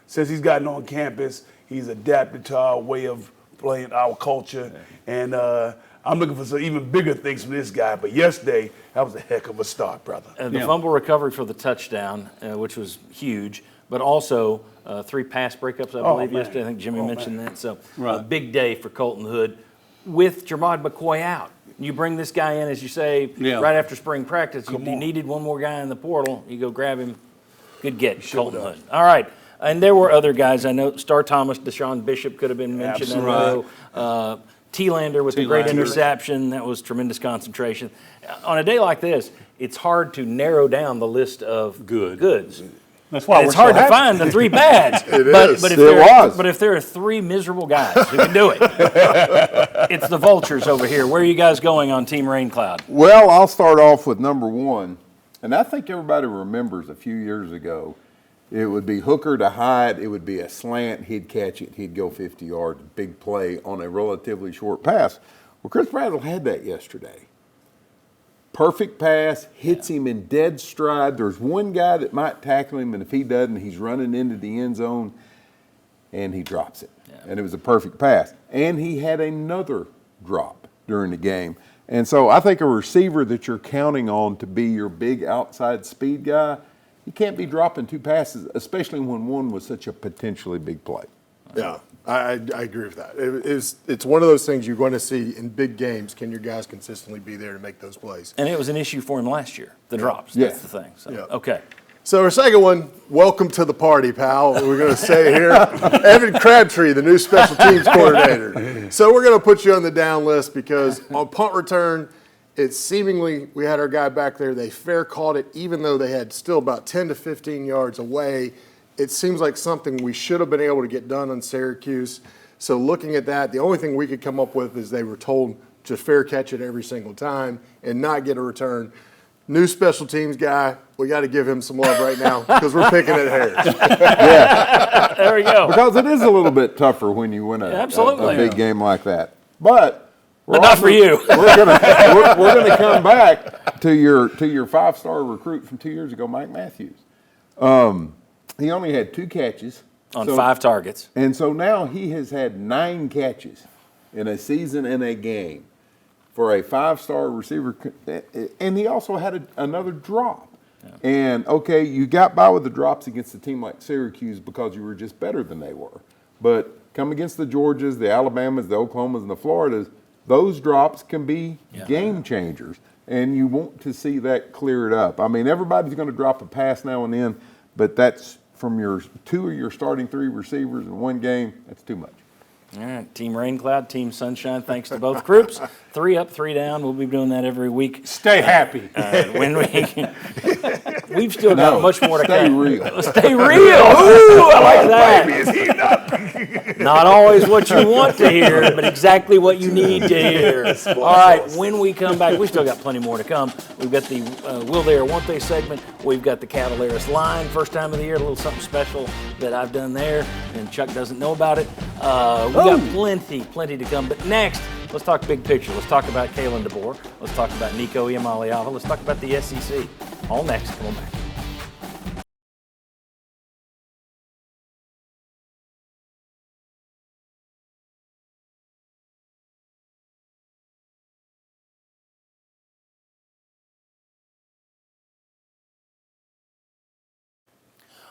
since he's gotten on campus, he's adapted to our way of playing, our culture. And I'm looking for some even bigger things from this guy. But yesterday, that was a heck of a start, brother. The fumble recovery for the touchdown, which was huge, but also 3 pass breakups, I believe, yesterday. I think Jimmy mentioned that. So a big day for Colton Hood with Jermod McCoy out. You bring this guy in, as you say, right after spring practice. You needed one more guy in the portal. You go grab him. Good get, Colton Hood. All right. And there were other guys. I know Star Thomas, Deshaun Bishop could have been mentioned. Absolutely. T-Lander with the great interception. That was tremendous concentration. On a day like this, it's hard to narrow down the list of goods. That's why it's hard to find the 3 bads. But if there are 3 miserable guys who can do it, it's the Vultures over here. Where are you guys going on Team Rain Cloud? Well, I'll start off with number 1. And I think everybody remembers a few years ago, it would be Hooker to Hyde. It would be a slant. He'd catch it. He'd go 50 yards, big play on a relatively short pass. Well, Chris Bradley had that yesterday. Perfect pass, hits him in dead stride. There's one guy that might tackle him, and if he doesn't, he's running into the end zone, and he drops it. Yeah. And it was a perfect pass. And he had another drop during the game. And so I think a receiver that you're counting on to be your big outside speed guy, you can't be dropping 2 passes, especially when one was such a potentially big play. Yeah, I agree with that. It's one of those things you're going to see in big games. Can your guys consistently be there to make those plays? And it was an issue for him last year, the drops. That's the thing. So, okay. So our second one, welcome to the party, pal. We're going to say here, Evan Crabtree, the new special teams coordinator. So we're going to put you on the down list because on punt return, it's seemingly, we had our guy back there, they fair caught it, even though they had still about 10 to 15 yards away. It seems like something we should have been able to get done on Syracuse. So looking at that, the only thing we could come up with is they were told to fair catch it every single time and not get a return. New special teams guy, we got to give him some love right now because we're picking at hairs. Yeah. There we go. Because it is a little bit tougher when you win a big game like that. But not for you. We're gonna come back to your 5-star recruit from 2 years ago, Mike Matthews. He only had 2 catches on 5 targets, and so now he has had 9 catches in a season and a game for a 5-star receiver, and he also had another drop. Yeah. And, okay, you got by with the drops against a team like Syracuse because you were just better than they were. But come against the Georgias, the Alabamas, the Oklahomas, and the Floridas, those drops can be game changers, and you want to see that cleared up. I mean, everybody's going to drop a pass now and then, but that's from your 2 of your starting 3 receivers in one game, that's too much. All right, Team Rain Cloud, Team Sunshine, thanks to both groups. 3 up, 3 down. We'll be doing that every week. Stay happy. When we've still got much more to come. Stay real. Stay real. Ooh, I like that. Not always what you want to hear, but exactly what you need to hear. All right, when we come back, we still got plenty more to come. We've got the Will They or Won't They segment. We've got the Cavalaris line, first time of the year, a little something special that I've done there, and Chuck doesn't know about it. We got plenty to come. But next, let's talk big picture. Let's talk about Kalen DeBoer. Let's talk about Nico Iamaleava. Let's talk about the SEC. All next. Come on back.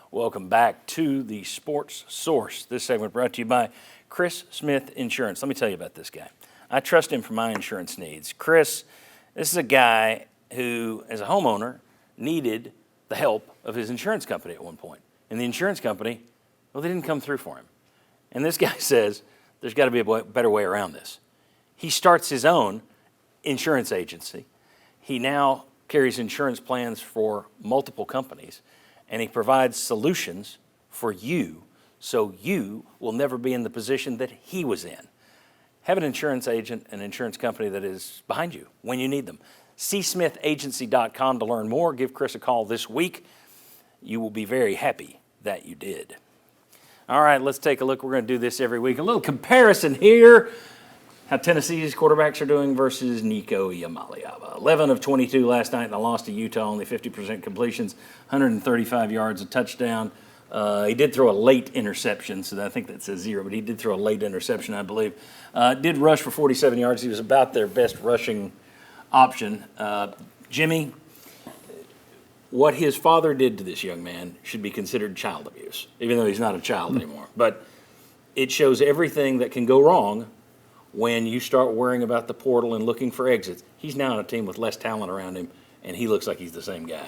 Welcome back to the Sports Source. This segment brought to you by Chris Smith Insurance. Let me tell you about this guy. I trust him for my insurance needs. Chris, this is a guy who, as a homeowner, needed the help of his insurance company at one point. And the insurance company, well, they didn't come through for him. And this guy says there's got to be a better way around this. He starts his own insurance agency. He now carries insurance plans for multiple companies, and he provides solutions for you so you will never be in the position that he was in. Have an insurance agent, an insurance company that is behind you when you need them. csmithagency.com to learn more. Give Chris a call this week. You will be very happy that you did. All right, let's take a look. We're going to do this every week. A little comparison here. How Tennessee's quarterbacks are doing versus Nico Iamaleava. 11 of 22 last night in the loss to Utah, only 50% completions, 135 yards, a touchdown. He did throw a late interception, so I think that says 0, but he did throw a late interception, I believe. Did rush for 47 yards. He was about their best rushing option. Jimmy, what his father did to this young man should be considered child abuse, even though he's not a child anymore. But it shows everything that can go wrong when you start worrying about the portal and looking for exits. He's now on a team with less talent around him, and he looks like he's the same guy.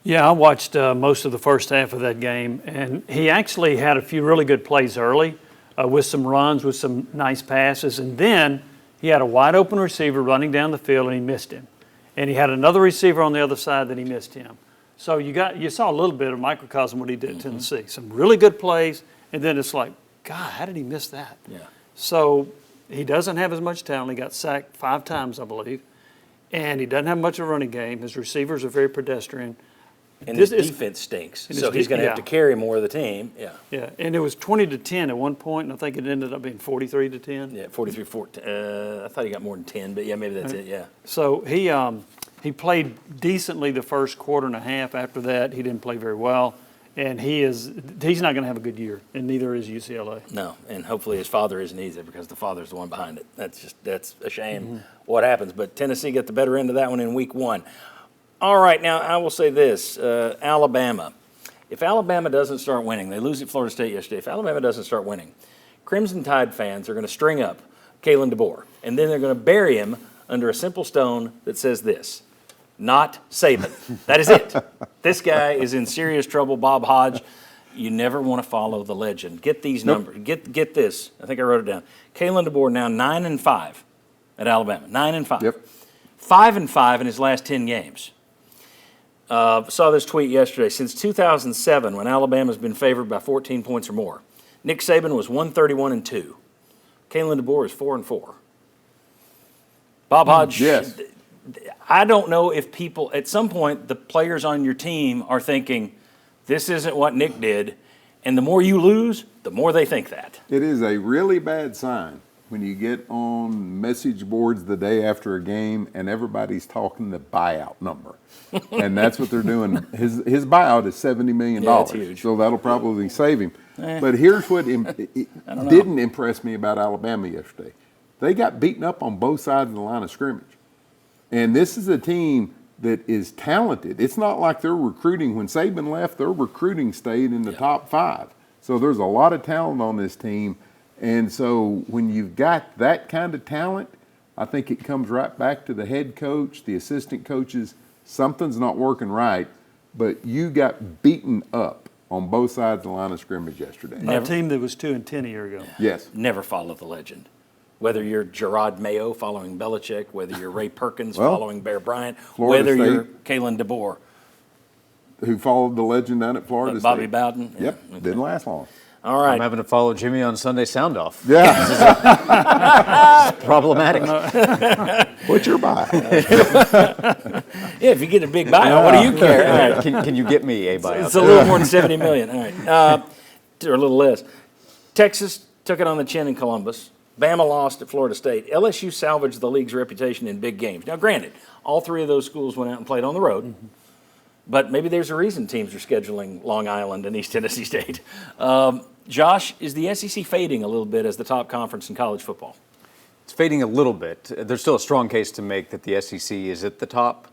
Yeah, I watched most of the first half of that game, and he actually had a few really good plays early with some runs, with some nice passes, and then he had a wide-open receiver running down the field, and he missed him. And he had another receiver on the other side that he missed him. So you saw a little bit of microcosm what he did at Tennessee. Some really good plays, and then it's like, God, how did he miss that? Yeah. So he doesn't have as much talent. He got sacked 5 times, I believe. And he doesn't have much of a running game. His receivers are very pedestrian. And his defense stinks, so he's going to have to carry more of the team. Yeah. Yeah, and it was 20-10 at one point, and I think it ended up being 43-10. Yeah, 43-14. I thought he got more than 10, but yeah, maybe that's it, yeah. So he played decently the first quarter and a half. After that, he didn't play very well. And he's not going to have a good year, and neither is UCLA. No, and hopefully his father isn't either because the father's the one behind it. That's a shame what happens. But Tennessee got the better end of that one in week 1. All right, now I will say this, Alabama. If Alabama doesn't start winning, they lose at Florida State yesterday. If Alabama doesn't start winning, Crimson Tide fans are going to string up Kalen DeBoer, and then they're going to bury him under a simple stone that says this: not Saban. That is it. This guy is in serious trouble. Bob Hodge, you never want to follow the legend. Get these numbers. Get this. I think I wrote it down. Kalen DeBoer now 9-5 at Alabama. 9-5. Yep. 5-5 in his last 10 games. Saw this tweet yesterday. Since 2007, when Alabama's been favored by 14 points or more, Nick Saban was 131-2. Kalen DeBoer is 4-4. Bob Hodge. Yes. I don't know if people, at some point, the players on your team are thinking, this isn't what Nick did, and the more you lose, the more they think that. It is a really bad sign when you get on message boards the day after a game and everybody's talking the buyout number. And that's what they're doing. His buyout is $70 million. Yeah, it's huge. So that'll probably save him. But here's what didn't impress me about Alabama yesterday. They got beaten up on both sides of the line of scrimmage. And this is a team that is talented. It's not like they're recruiting. When Saban left, their recruiting stayed in the top 5. So there's a lot of talent on this team. And so when you've got that kind of talent, I think it comes right back to the head coach, the assistant coaches. Something's not working right, but you got beaten up on both sides of the line of scrimmage yesterday. A team that was 2-10 a year ago. Yes. Never follow the legend. Whether you're Gerard Mayo following Belichick, whether you're Ray Perkins following Bear Bryant, Florida whether State, you're Kalen DeBoer. who followed the legend down at Florida State. Bobby Bowden. Yep, Yeah. didn't last long. All right. I'm having to follow Jimmy on Sunday sound off. Yeah. Problematic. What's your buy? Yeah, if you get a big buyout, what do you care? All right. Can you get me a buyout? It's a little more than $70 million. All right. Or a little less. Texas took it on the chin in Columbus. Bama lost at Florida State. LSU salvaged the league's reputation in big games. Now, granted, all 3 of those schools went out and played on the road. Mm-hmm. But maybe there's a reason teams are scheduling Long Island and East Tennessee State. Josh, is the SEC fading a little bit as the top conference in college football? It's fading a little bit. There's still a strong case to make that the SEC is at the top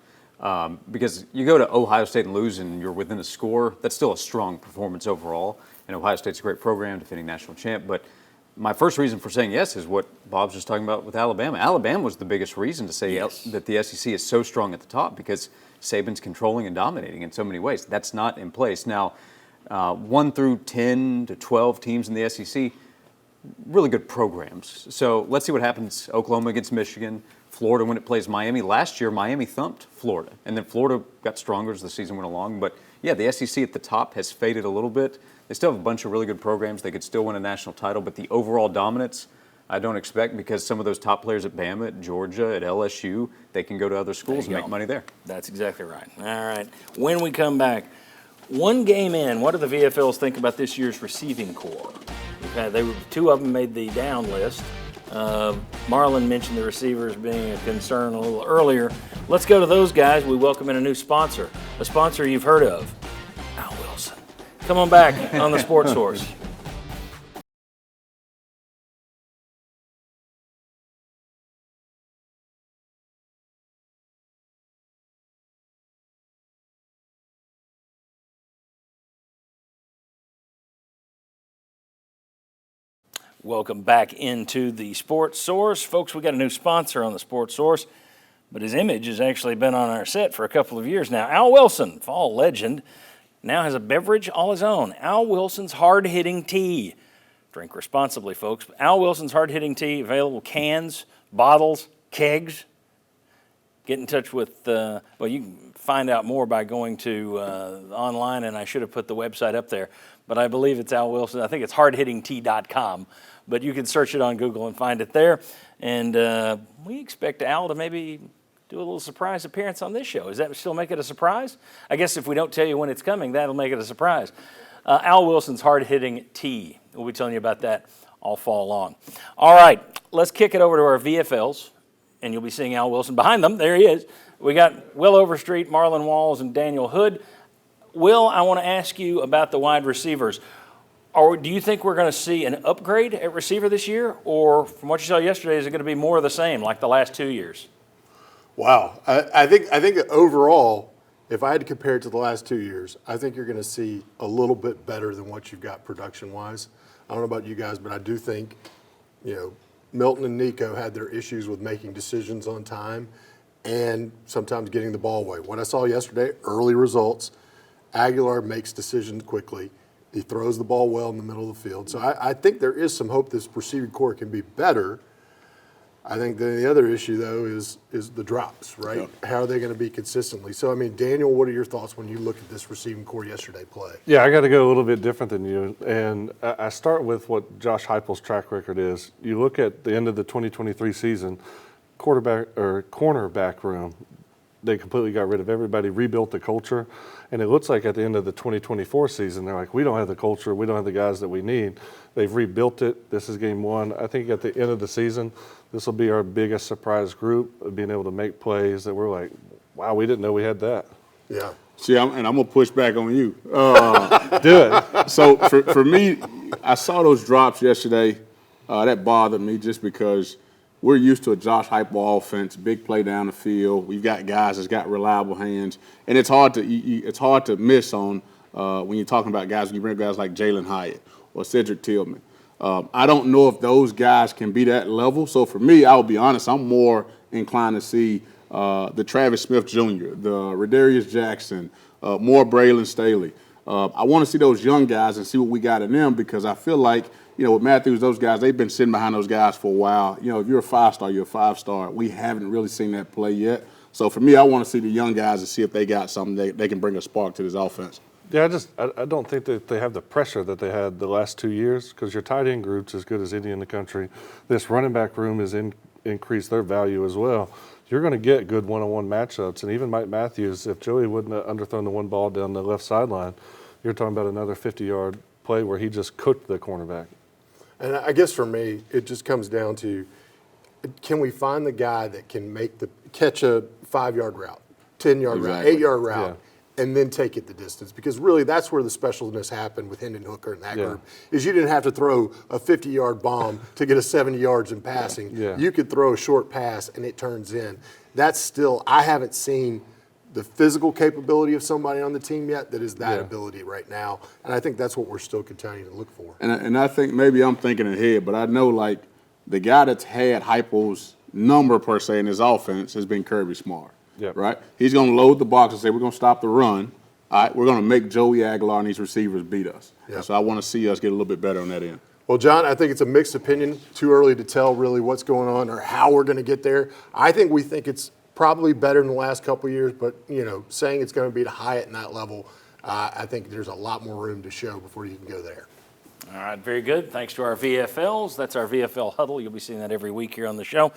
because you go to Ohio State and lose and you're within a score. That's still a strong performance overall. And Ohio State's a great program, defending national champ. But my first reason for saying yes is what Bob's just talking about with Alabama. Alabama was the biggest reason to say that the SEC is so strong at the top because Saban's controlling and dominating in so many ways. That's not in place. Now, 1 through 10 to 12 teams in the SEC, really good programs. So let's see what happens. Oklahoma against Michigan, Florida when it plays Miami. Last year, Miami thumped Florida, and then Florida got stronger as the season went along. But yeah, the SEC at the top has faded a little bit. They still have a bunch of really good programs. They could still win a national title, but the overall dominance, I don't expect because some of those top players at Bama, at Georgia, at LSU, they can go to other schools and make money there. That's exactly right. All right. When we come back, one game in, what do the VFLs think about this year's receiving corps? Two of them made the down list. Marlon mentioned the receivers being a concern a little earlier. Let's go to those guys. We welcome in a new sponsor, a sponsor you've heard of, Al Wilson. Come on back on the Sports Source. Welcome back into the Sports Source. Folks, we got a new sponsor on the Sports Source, but his image has actually been on our set for a couple of years now. Al Wilson, Fall legend, now has a beverage all his own. Al Wilson's hard-hitting tea. Drink responsibly, folks. Al Wilson's hard-hitting tea, available cans, bottles, kegs. Get in touch with, you can find out more by going to online, and I should have put the website up there, but I believe it's Al Wilson. I think it's hardhittingtea.com, but you can search it on Google and find it there. And we expect Al to maybe do a little surprise appearance on this show. Does that still make it a surprise? I guess if we don't tell you when it's coming, that'll make it a surprise. Al Wilson's hard-hitting tea. We'll be telling you about that all fall long. All right, let's kick it over to our VFLs, and you'll be seeing Al Wilson behind them. There he is. We got Will Overstreet, Marlon Walls, and Daniel Hood. Will, I want to ask you about the wide receivers. Do you think we're going to see an upgrade at receiver this year, or from what you saw yesterday, is it going to be more of the same like the last 2 years? Wow. I think overall, if I had to compare it to the last 2 years, I think you're going to see a little bit better than what you've got production-wise. I don't know about you guys, but I do think, Milton and Nico had their issues with making decisions on time. and sometimes getting the ball away. What I saw yesterday, early results, Aguilar makes decisions quickly. He throws the ball well in the middle of the field. So I think there is some hope this receiving core can be better. I think the other issue, though, is the drops, right? Yeah. How are they going to be consistently? So, I mean, Daniel, what are your thoughts when you look at this receiving core yesterday play? Yeah, I got to go a little bit different than you. And I start with what Josh Heupel's track record is. You look at the end of the 2023 season, cornerback room, they completely got rid of everybody, rebuilt the culture. And it looks like at the end of the 2024 season, they're like, we don't have the culture, we don't have the guys that we need. They've rebuilt it. This is game one. I think at the end of the season, this will be our biggest surprise group of being able to make plays that we're like, wow, we didn't know we had that. Yeah. See, I'm going to push back on you. Do it. So for me, I saw those drops yesterday. That bothered me just because we're used to a Josh Heupel offense, big play down the field. We've got guys that's got reliable hands, and it's hard to miss on when you're talking about guys. When you bring guys like Jalen Hyatt or Cedric Tillman. I don't know if those guys can be that level. So for me, I'll be honest, I'm more inclined to see the Travis Smith Jr., the Radarius Jackson, more Braylon Staley. I want to see those young guys and see what we got in them because I feel like, with Matthews, those guys, they've been sitting behind those guys for a while. If you're a 5-star, you're a 5-star. We haven't really seen that play yet. So for me, I want to see the young guys and see if they got something they can bring a spark to this offense. Yeah, I don't think that they have the pressure that they had the last 2 years because your tight end group's as good as any in the country. This running back room has increased their value as well. You're going to get good one-on-one matchups, and even Mike Matthews, if Joey wouldn't have underthrown the one ball down the left sideline, you're talking about another 50-yard play where he just cooked the cornerback. And I guess for me, it just comes down to, can we find the guy that can catch a 5-yard route, 10-yard route, 8-yard route, and then take it the distance? Because really, that's where the specialness happened with Hendon Hooker and that group, is you didn't have to throw a 50-yard bomb to get a 70 yards in passing. You could throw a short pass, and it turns in. That's still, I haven't seen the physical capability of somebody on the team yet that is that ability right now. And I think that's what we're still continuing to look for. And I think maybe I'm thinking ahead, but I know like the guy that's had Heupel's number per se in his offense has been Kirby Smart, right? He's going to load the box and say, we're going to stop the run. All right, we're going to make Joey Aguilar and these receivers beat us. So I want to see us get a little bit better on that end. Well, John, I think it's a mixed opinion. Too early to tell really what's going on or how we're going to get there. I think it's probably better than the last couple of years, but, saying it's going to be to Hyatt in that level, I think there's a lot more room to show before you can go there. All right, very good. Thanks to our VFLs. That's our VFL huddle. You'll be seeing that every week here on the show.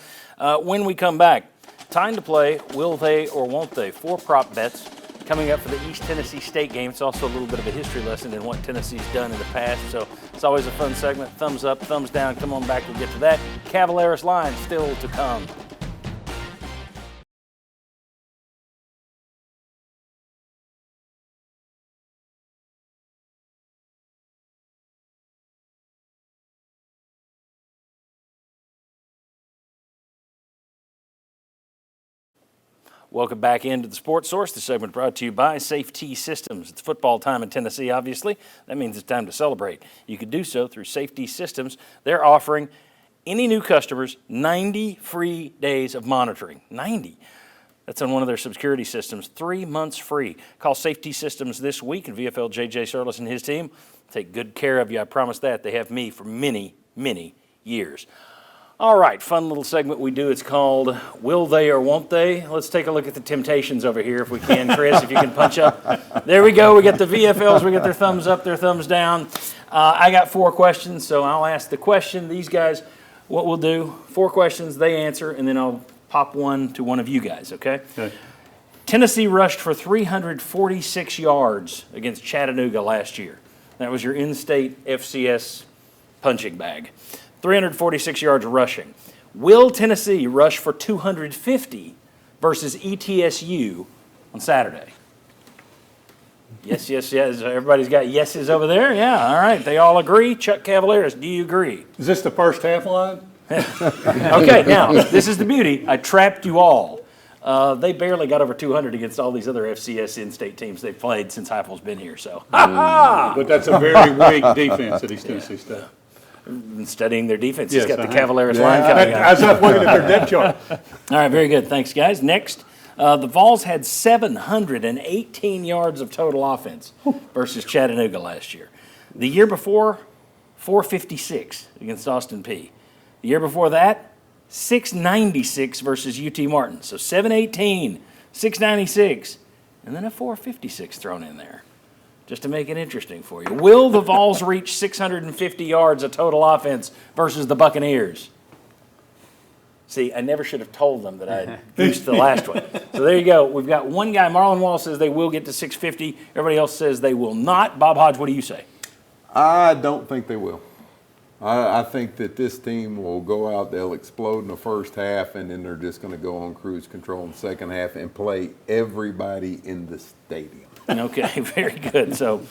When we come back, time to play Will They or Won't They? 4 prop bets coming up for the East Tennessee State game. It's also a little bit of a history lesson in what Tennessee's done in the past, so it's always a fun segment. Thumbs up, thumbs down. Come on back. We'll get to that. Cavalaris line still to come. Welcome back into the Sports Source. This segment brought to you by Safety Systems. It's football time in Tennessee, obviously. That means it's time to celebrate. You can do so through Safety Systems. They're offering any new customers 90 free days of monitoring. 90. That's on one of their security systems. 3 months free. Call Safety Systems this week, and VFL JJ Surlis and his team take good care of you. I promise that. They have me for many, many years. All right, fun little segment we do. It's called Will They or Won't They? Let's take a look at the Temptations over here if we can, Chris, if you can punch up. There we go. We got the VFLs. We got their thumbs up, their thumbs down. I got 4 questions, so I'll ask the question. These guys, what we'll do, 4 questions, they answer, and then I'll pop one to one of you guys, okay? Tennessee rushed for 346 yards against Chattanooga last year. That was your in-state FCS punching bag. 346 yards rushing. Will Tennessee rush for 250 versus ETSU on Saturday? Yes, yes, yes. Everybody's got yeses over there? Yeah, all right. They all agree. Chuck Cavalaris, do you agree? Is this the first half line? Okay, now, this is the beauty. I trapped you all. They barely got over 200 against all these other FCS in-state teams they've played since Heupel's been here. So, But that's a very weak defense at East Tennessee State. been studying their defense. Yes, He's got I the have. Cavalaris line coming I up. was up looking at their depth chart. All right, very good. Thanks, guys. Next, the Vols had 718 yards of total offense versus Chattanooga last year. The year before, 456 against Austin Peay. The year before that, 696 versus UT Martin. So 718, 696, and then a 456 thrown in there, just to make it interesting for you. Will the Vols reach 650 yards of total offense versus the Buccaneers? See, I never should have told them that I goosed the last one. So there you go. We've got one guy, Marlon Wall, says they will get to 650. Everybody else says they will not. Bob Hodge, what do you say? I don't think they will. I think that this team will go out, they'll explode in the first half, and then they're just going to go on cruise control in the second half and play everybody in the stadium. Okay, very good. So,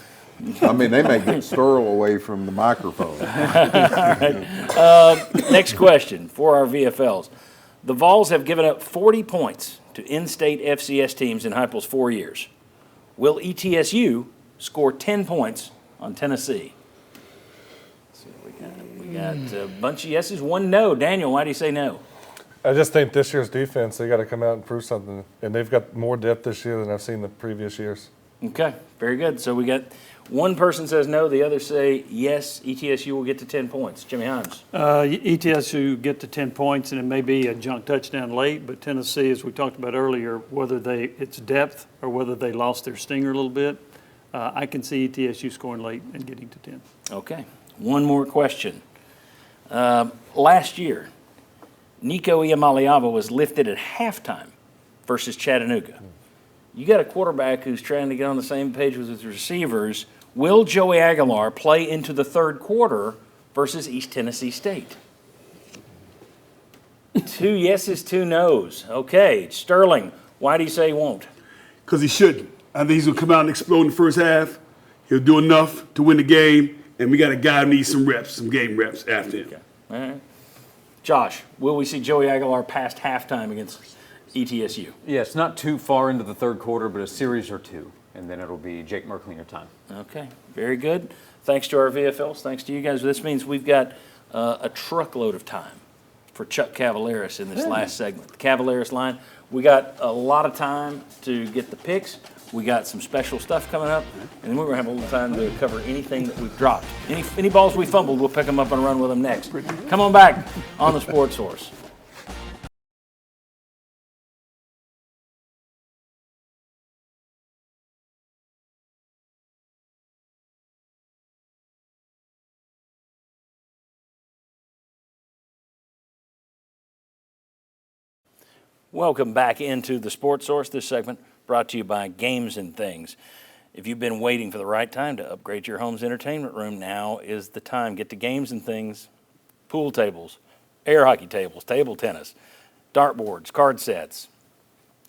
I mean, they may get Sterl away from the microphone. all right. Next question for our VFLs. The Vols have given up 40 points to in-state FCS teams in Heupel's 4 years. Will ETSU score 10 points on Tennessee? We got a bunch of yeses, one no. Daniel, why do you say no? I just think this year's defense, they got to come out and prove something. And they've got more depth this year than I've seen the previous years. Okay, very good. So we got one person says no, the other say yes, ETSU will get to 10 points. Jimmy Hines. ETSU get to 10 points, and it may be a junk touchdown late, but Tennessee, as we talked about earlier, whether it's depth or whether they lost their stinger a little bit, I can see ETSU scoring late and getting to 10. Okay, one more question. Last year, Nico Iamaleava was lifted at halftime versus Chattanooga. You got a quarterback who's trying to get on the same page with his receivers. Will Joey Aguilar play into the third quarter versus East Tennessee State? 2 yeses, 2 nos. Okay, Sterling, why do you say he won't? Because he shouldn't. I think he's going to come out and explode in the first half. He'll do enough to win the game, and we got a guy who needs some reps, some game reps after him. Okay. All right. Josh, will we see Joey Aguilar past halftime against ETSU? Yes, not too far into the third quarter, but a series or two, and then it'll be Jake Merklinger time. Okay, very good. Thanks to our VFLs. Thanks to you guys. This means we've got a truckload of time for Chuck Cavalaris in this last segment. The Cavalaris line, we got a lot of time to get the picks. We got some special stuff coming up, and then we're going to have a little time to cover anything that we've dropped. Any balls we fumbled, we'll pick them up and run with them next. Come on back on the Sports Source. Welcome back into the Sports Source. This segment brought to you by Games and Things. If you've been waiting for the right time to upgrade your home's entertainment room, now is the time. Get to Games and Things, pool tables, air hockey tables, table tennis, dartboards, card sets,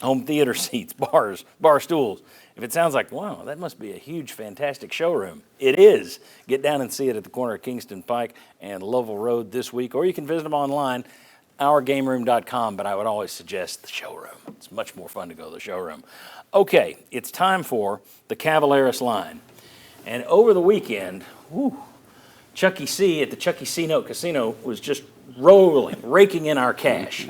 home theater seats, bars, bar stools. If it sounds like, wow, that must be a huge, fantastic showroom, it is. Get down and see it at the corner of Kingston Pike and Lovell Road this week, or you can visit them online, ourgameroom.com, but I would always suggest the showroom. It's much more fun to go to the showroom. Okay, it's time for the Cavalaris line. And over the weekend, Chucky C at the Chucky C Note Casino was just raking in our cash.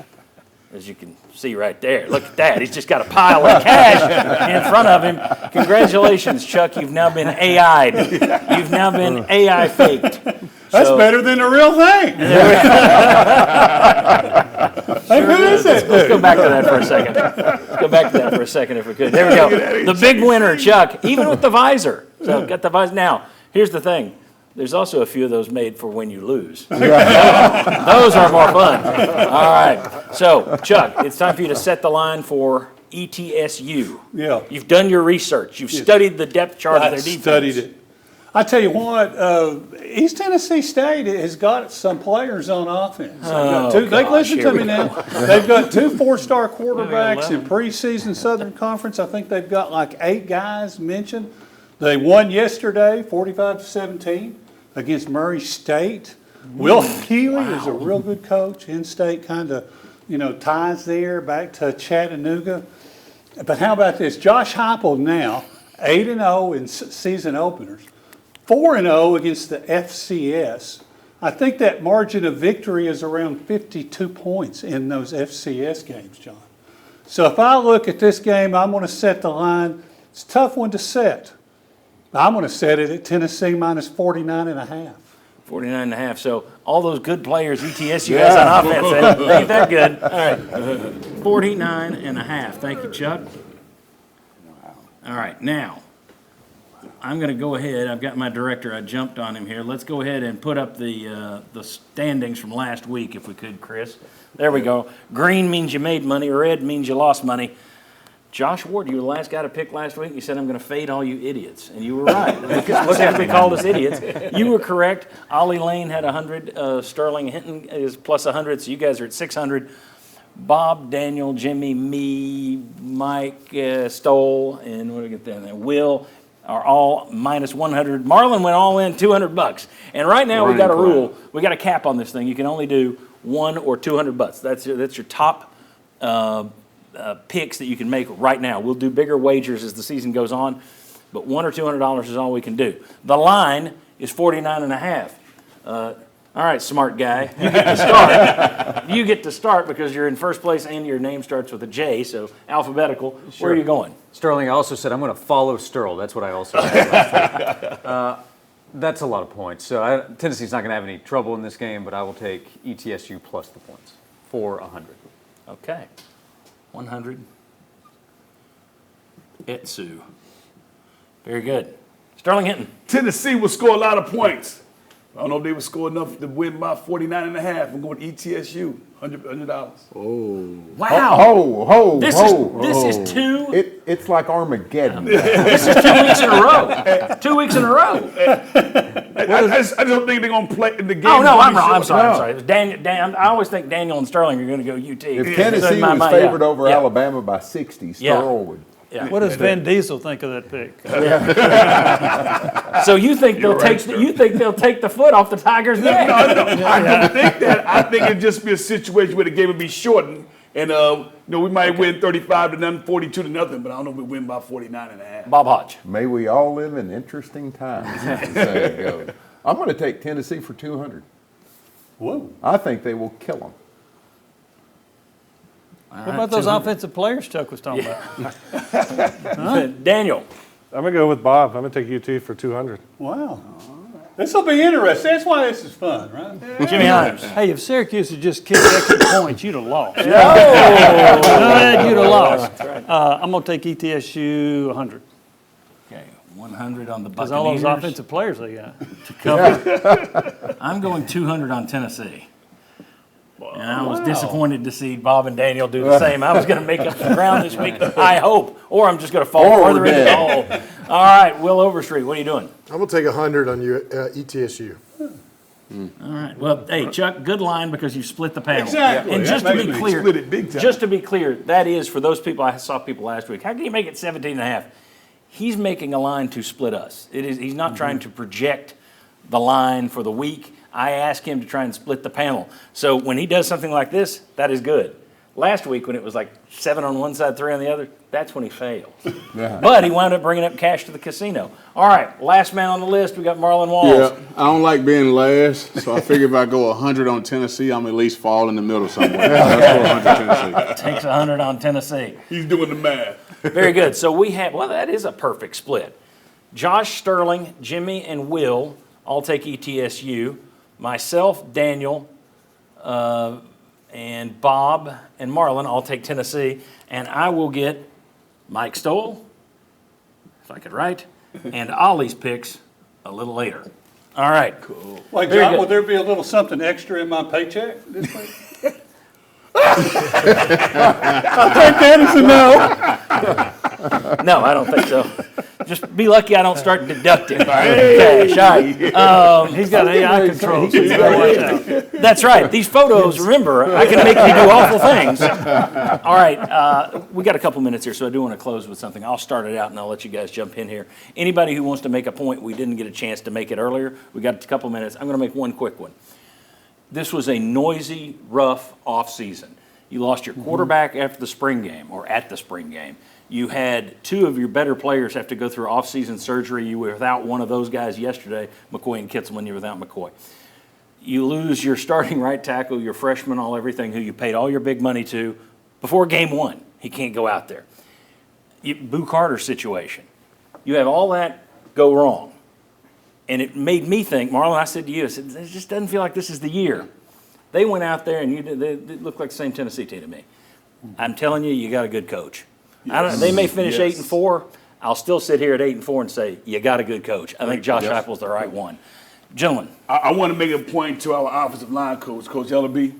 As you can see right there. Look at that. He's just got a pile of cash in front of him. Congratulations, Chuck. You've now been AI'd. You've now been AI faked. That's better than the real thing. Who is it? Let's go back to that for a second. Let's go back to that for a second if we could. There we go. The big winner, Chuck, even with the visor. So got the visor. Now, here's the thing. There's also a few of those made for when you lose. Those are more fun. All right. So, Chuck, it's time for you to set the line for ETSU. Yeah. You've done your research. You've studied the depth chart of their defense. I studied it. I tell you what, East Tennessee State has got some players on offense. Listen to me now. They've got 2 4-star quarterbacks in preseason Southern Conference. I think they've got like 8 guys mentioned. They won yesterday, 45-17, against Murray State. Will Keeley is a real good coach. In-state kind of, ties there back to Chattanooga. But how about this? Josh Heupel now, 8-0 in season openers. 4-0 against the FCS. I think that margin of victory is around 52 points in those FCS games, John. So if I look at this game, I'm going to set the line. It's a tough one to set. I'm going to set it at Tennessee minus 49.5. 49.5. So all those good players ETSU has on offense, they ain't that good. All right. 49.5. Thank you, Chuck. All right. Now, I'm going to go ahead. I've got my director. I jumped on him here. Let's go ahead and put up the standings from last week, if we could, Chris. There we go. Green means you made money. Red means you lost money. Josh Ward, you were the last guy to pick last week. You said, I'm going to fade all you idiots. And you were right. Look at they called us idiots. You were correct. Ollie Lane had 100. Sterling Hinton is plus 100, so you guys are at 600. Bob, Daniel, Jimmy, me, Mike, Stoll, and what do we get there? Will are all minus 100. Marlon went all in, $200. And right now we got a rule. We got a cap on this thing. You can only do $100 or $200. That's your top picks that you can make right now. We'll do bigger wagers as the season goes on, but $100 or $200 is all we can do. The line is 49.5. All right, smart guy, you get to start. You get to start because you're in first place and your name starts with a J, so alphabetical. Sure. Where are you going? Sterling, I also said I'm going to follow Sterl. That's what I also said. That's a lot of points. So Tennessee's not going to have any trouble in this game, but I will take ETSU plus the points for 100. Okay. 100. ETSU. Very good. Sterling Hinton. Tennessee will score a lot of points. I don't know if they would score enough to win by 49.5. I'm going ETSU, $100. Oh. Wow. This is two. It's like Armageddon. This is 2 weeks in a row. 2 weeks in a row. I don't think they're going to play in the game. Oh, no, I'm wrong. I'm sorry. It was Daniel, I always think Daniel and Sterling are going to go UT. If Tennessee was favored over Alabama by 60, Sterl would. Yeah. What does Van Diesel think of that pick? So you think they'll take the foot off the Tigers' neck? No, I don't think that. I think it'd just be a situation where the game would be shortened, and we might win 35-0, 42-0, but I don't know if we win by 49.5. Bob Hodge. May we all live in interesting times. As the saying goes. I'm going to take Tennessee for 200. Whoa! I think they will kill them. What about those offensive players Chuck was talking about? Daniel. I'm going to go with Bob. I'm going to take UT for 200. Wow. This will be interesting. That's why this is fun, right? Jimmy Hines. Hey, if Syracuse had just kicked extra points, you'd have lost. No. You'd have lost. Right. I'm going to take ETSU 100. Okay, 100 on the Buccaneers. Because all those offensive players they got. To cover. I'm going 200 on Tennessee. And I was disappointed to see Bob and Daniel do the same. I was going to make up some ground this week, I hope, or I'm just going to fall further into the hole. All right, Will Overstreet, what are you doing? I'm going to take 100 on you, ETSU. All right. Well, hey, Chuck, good line because you split the panel. Exactly. And just to be clear, split it big time. just to be clear, that is for those people. I saw people last week. How can you make it 17.5? He's making a line to split us. He's not trying to project the line for the week. I ask him to try and split the panel. So when he does something like this, that is good. Last week when it was like 7 on one side, 3 on the other, that's when he failed. Yeah. But he wound up bringing up cash to the casino. All right, last man on the list, we got Marlon Walls. Yeah, I don't like being last, so I figure if I go 100 on Tennessee, I'm at least fall in the middle somewhere. That's 100 Tennessee. Takes 100 on Tennessee. He's doing the math. Very good. So we have, that is a perfect split. Josh, Sterling, Jimmy, and Will all take ETSU. Myself, Daniel, and Bob and Marlon all take Tennessee. And I will get Mike Stoll, if I could write, and Ollie's picks a little later. All right. Cool. Wait, John, will there be a little something extra in my paycheck this week? I think that is a no. No, I don't think so. Just be lucky I don't start deducting cash. All right. He's got AI control, so you better watch out. That's right. These photos, remember, I can make you do awful things. All right. We got a couple minutes here, so I do want to close with something. I'll start it out, and I'll let you guys jump in here. Anybody who wants to make a point, we didn't get a chance to make it earlier. We got a couple minutes. I'm going to make one quick one. This was a noisy, rough offseason. You lost your quarterback after the spring game, or at the spring game. You had 2 of your better players have to go through off-season surgery. You were without one of those guys yesterday, McCoy and Kitzelman. You were without McCoy. You lose your starting right tackle, your freshman, everything, who you paid all your big money to before game one. He can't go out there. Boo Carter's situation. You have all that go wrong. And it made me think, Marlon, I said to you, I said, it just doesn't feel like this is the year. They went out there and they looked like the same Tennessee team to me. I'm telling you, you got a good coach. They may finish 8-4. I'll still sit here at 8-4 and say, you got a good coach. I think Josh Heupel's the right one. Gentlemen. I want to make a point to our offensive line coach, Coach Ellaby.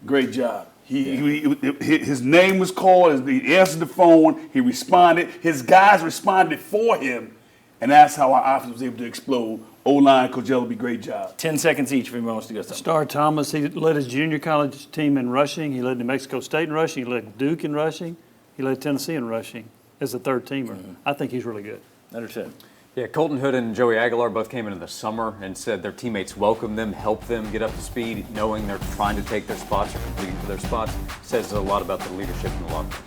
Great job. His name was called. He answered the phone. He responded. His guys responded for him. And that's how our offense was able to explode. O-line, Coach Ellaby, great job. 10 seconds each if anyone wants to go something. Star Thomas, he led his junior college team in rushing. He led New Mexico State in rushing. He led Duke in rushing. He led Tennessee in rushing as a third teamer. I think he's really good. Understood. Yeah, Colton Hood and Joey Aguilar both came into the summer and said their teammates welcomed them, helped them get up to speed, knowing they're trying to take their spots or competing for their spots. Says a lot about the leadership in the locker room.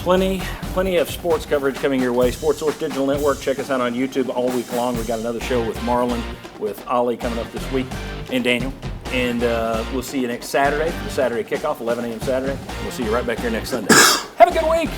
Plenty of sports coverage coming your way. Sports Source Digital Network. Check us out on YouTube all week long. We got another show with Marlon, with Ollie coming up this week, and Daniel. And we'll see you next Saturday, the Saturday kickoff, 11 a.m. Saturday. We'll see you right back here next Sunday. Have a good week.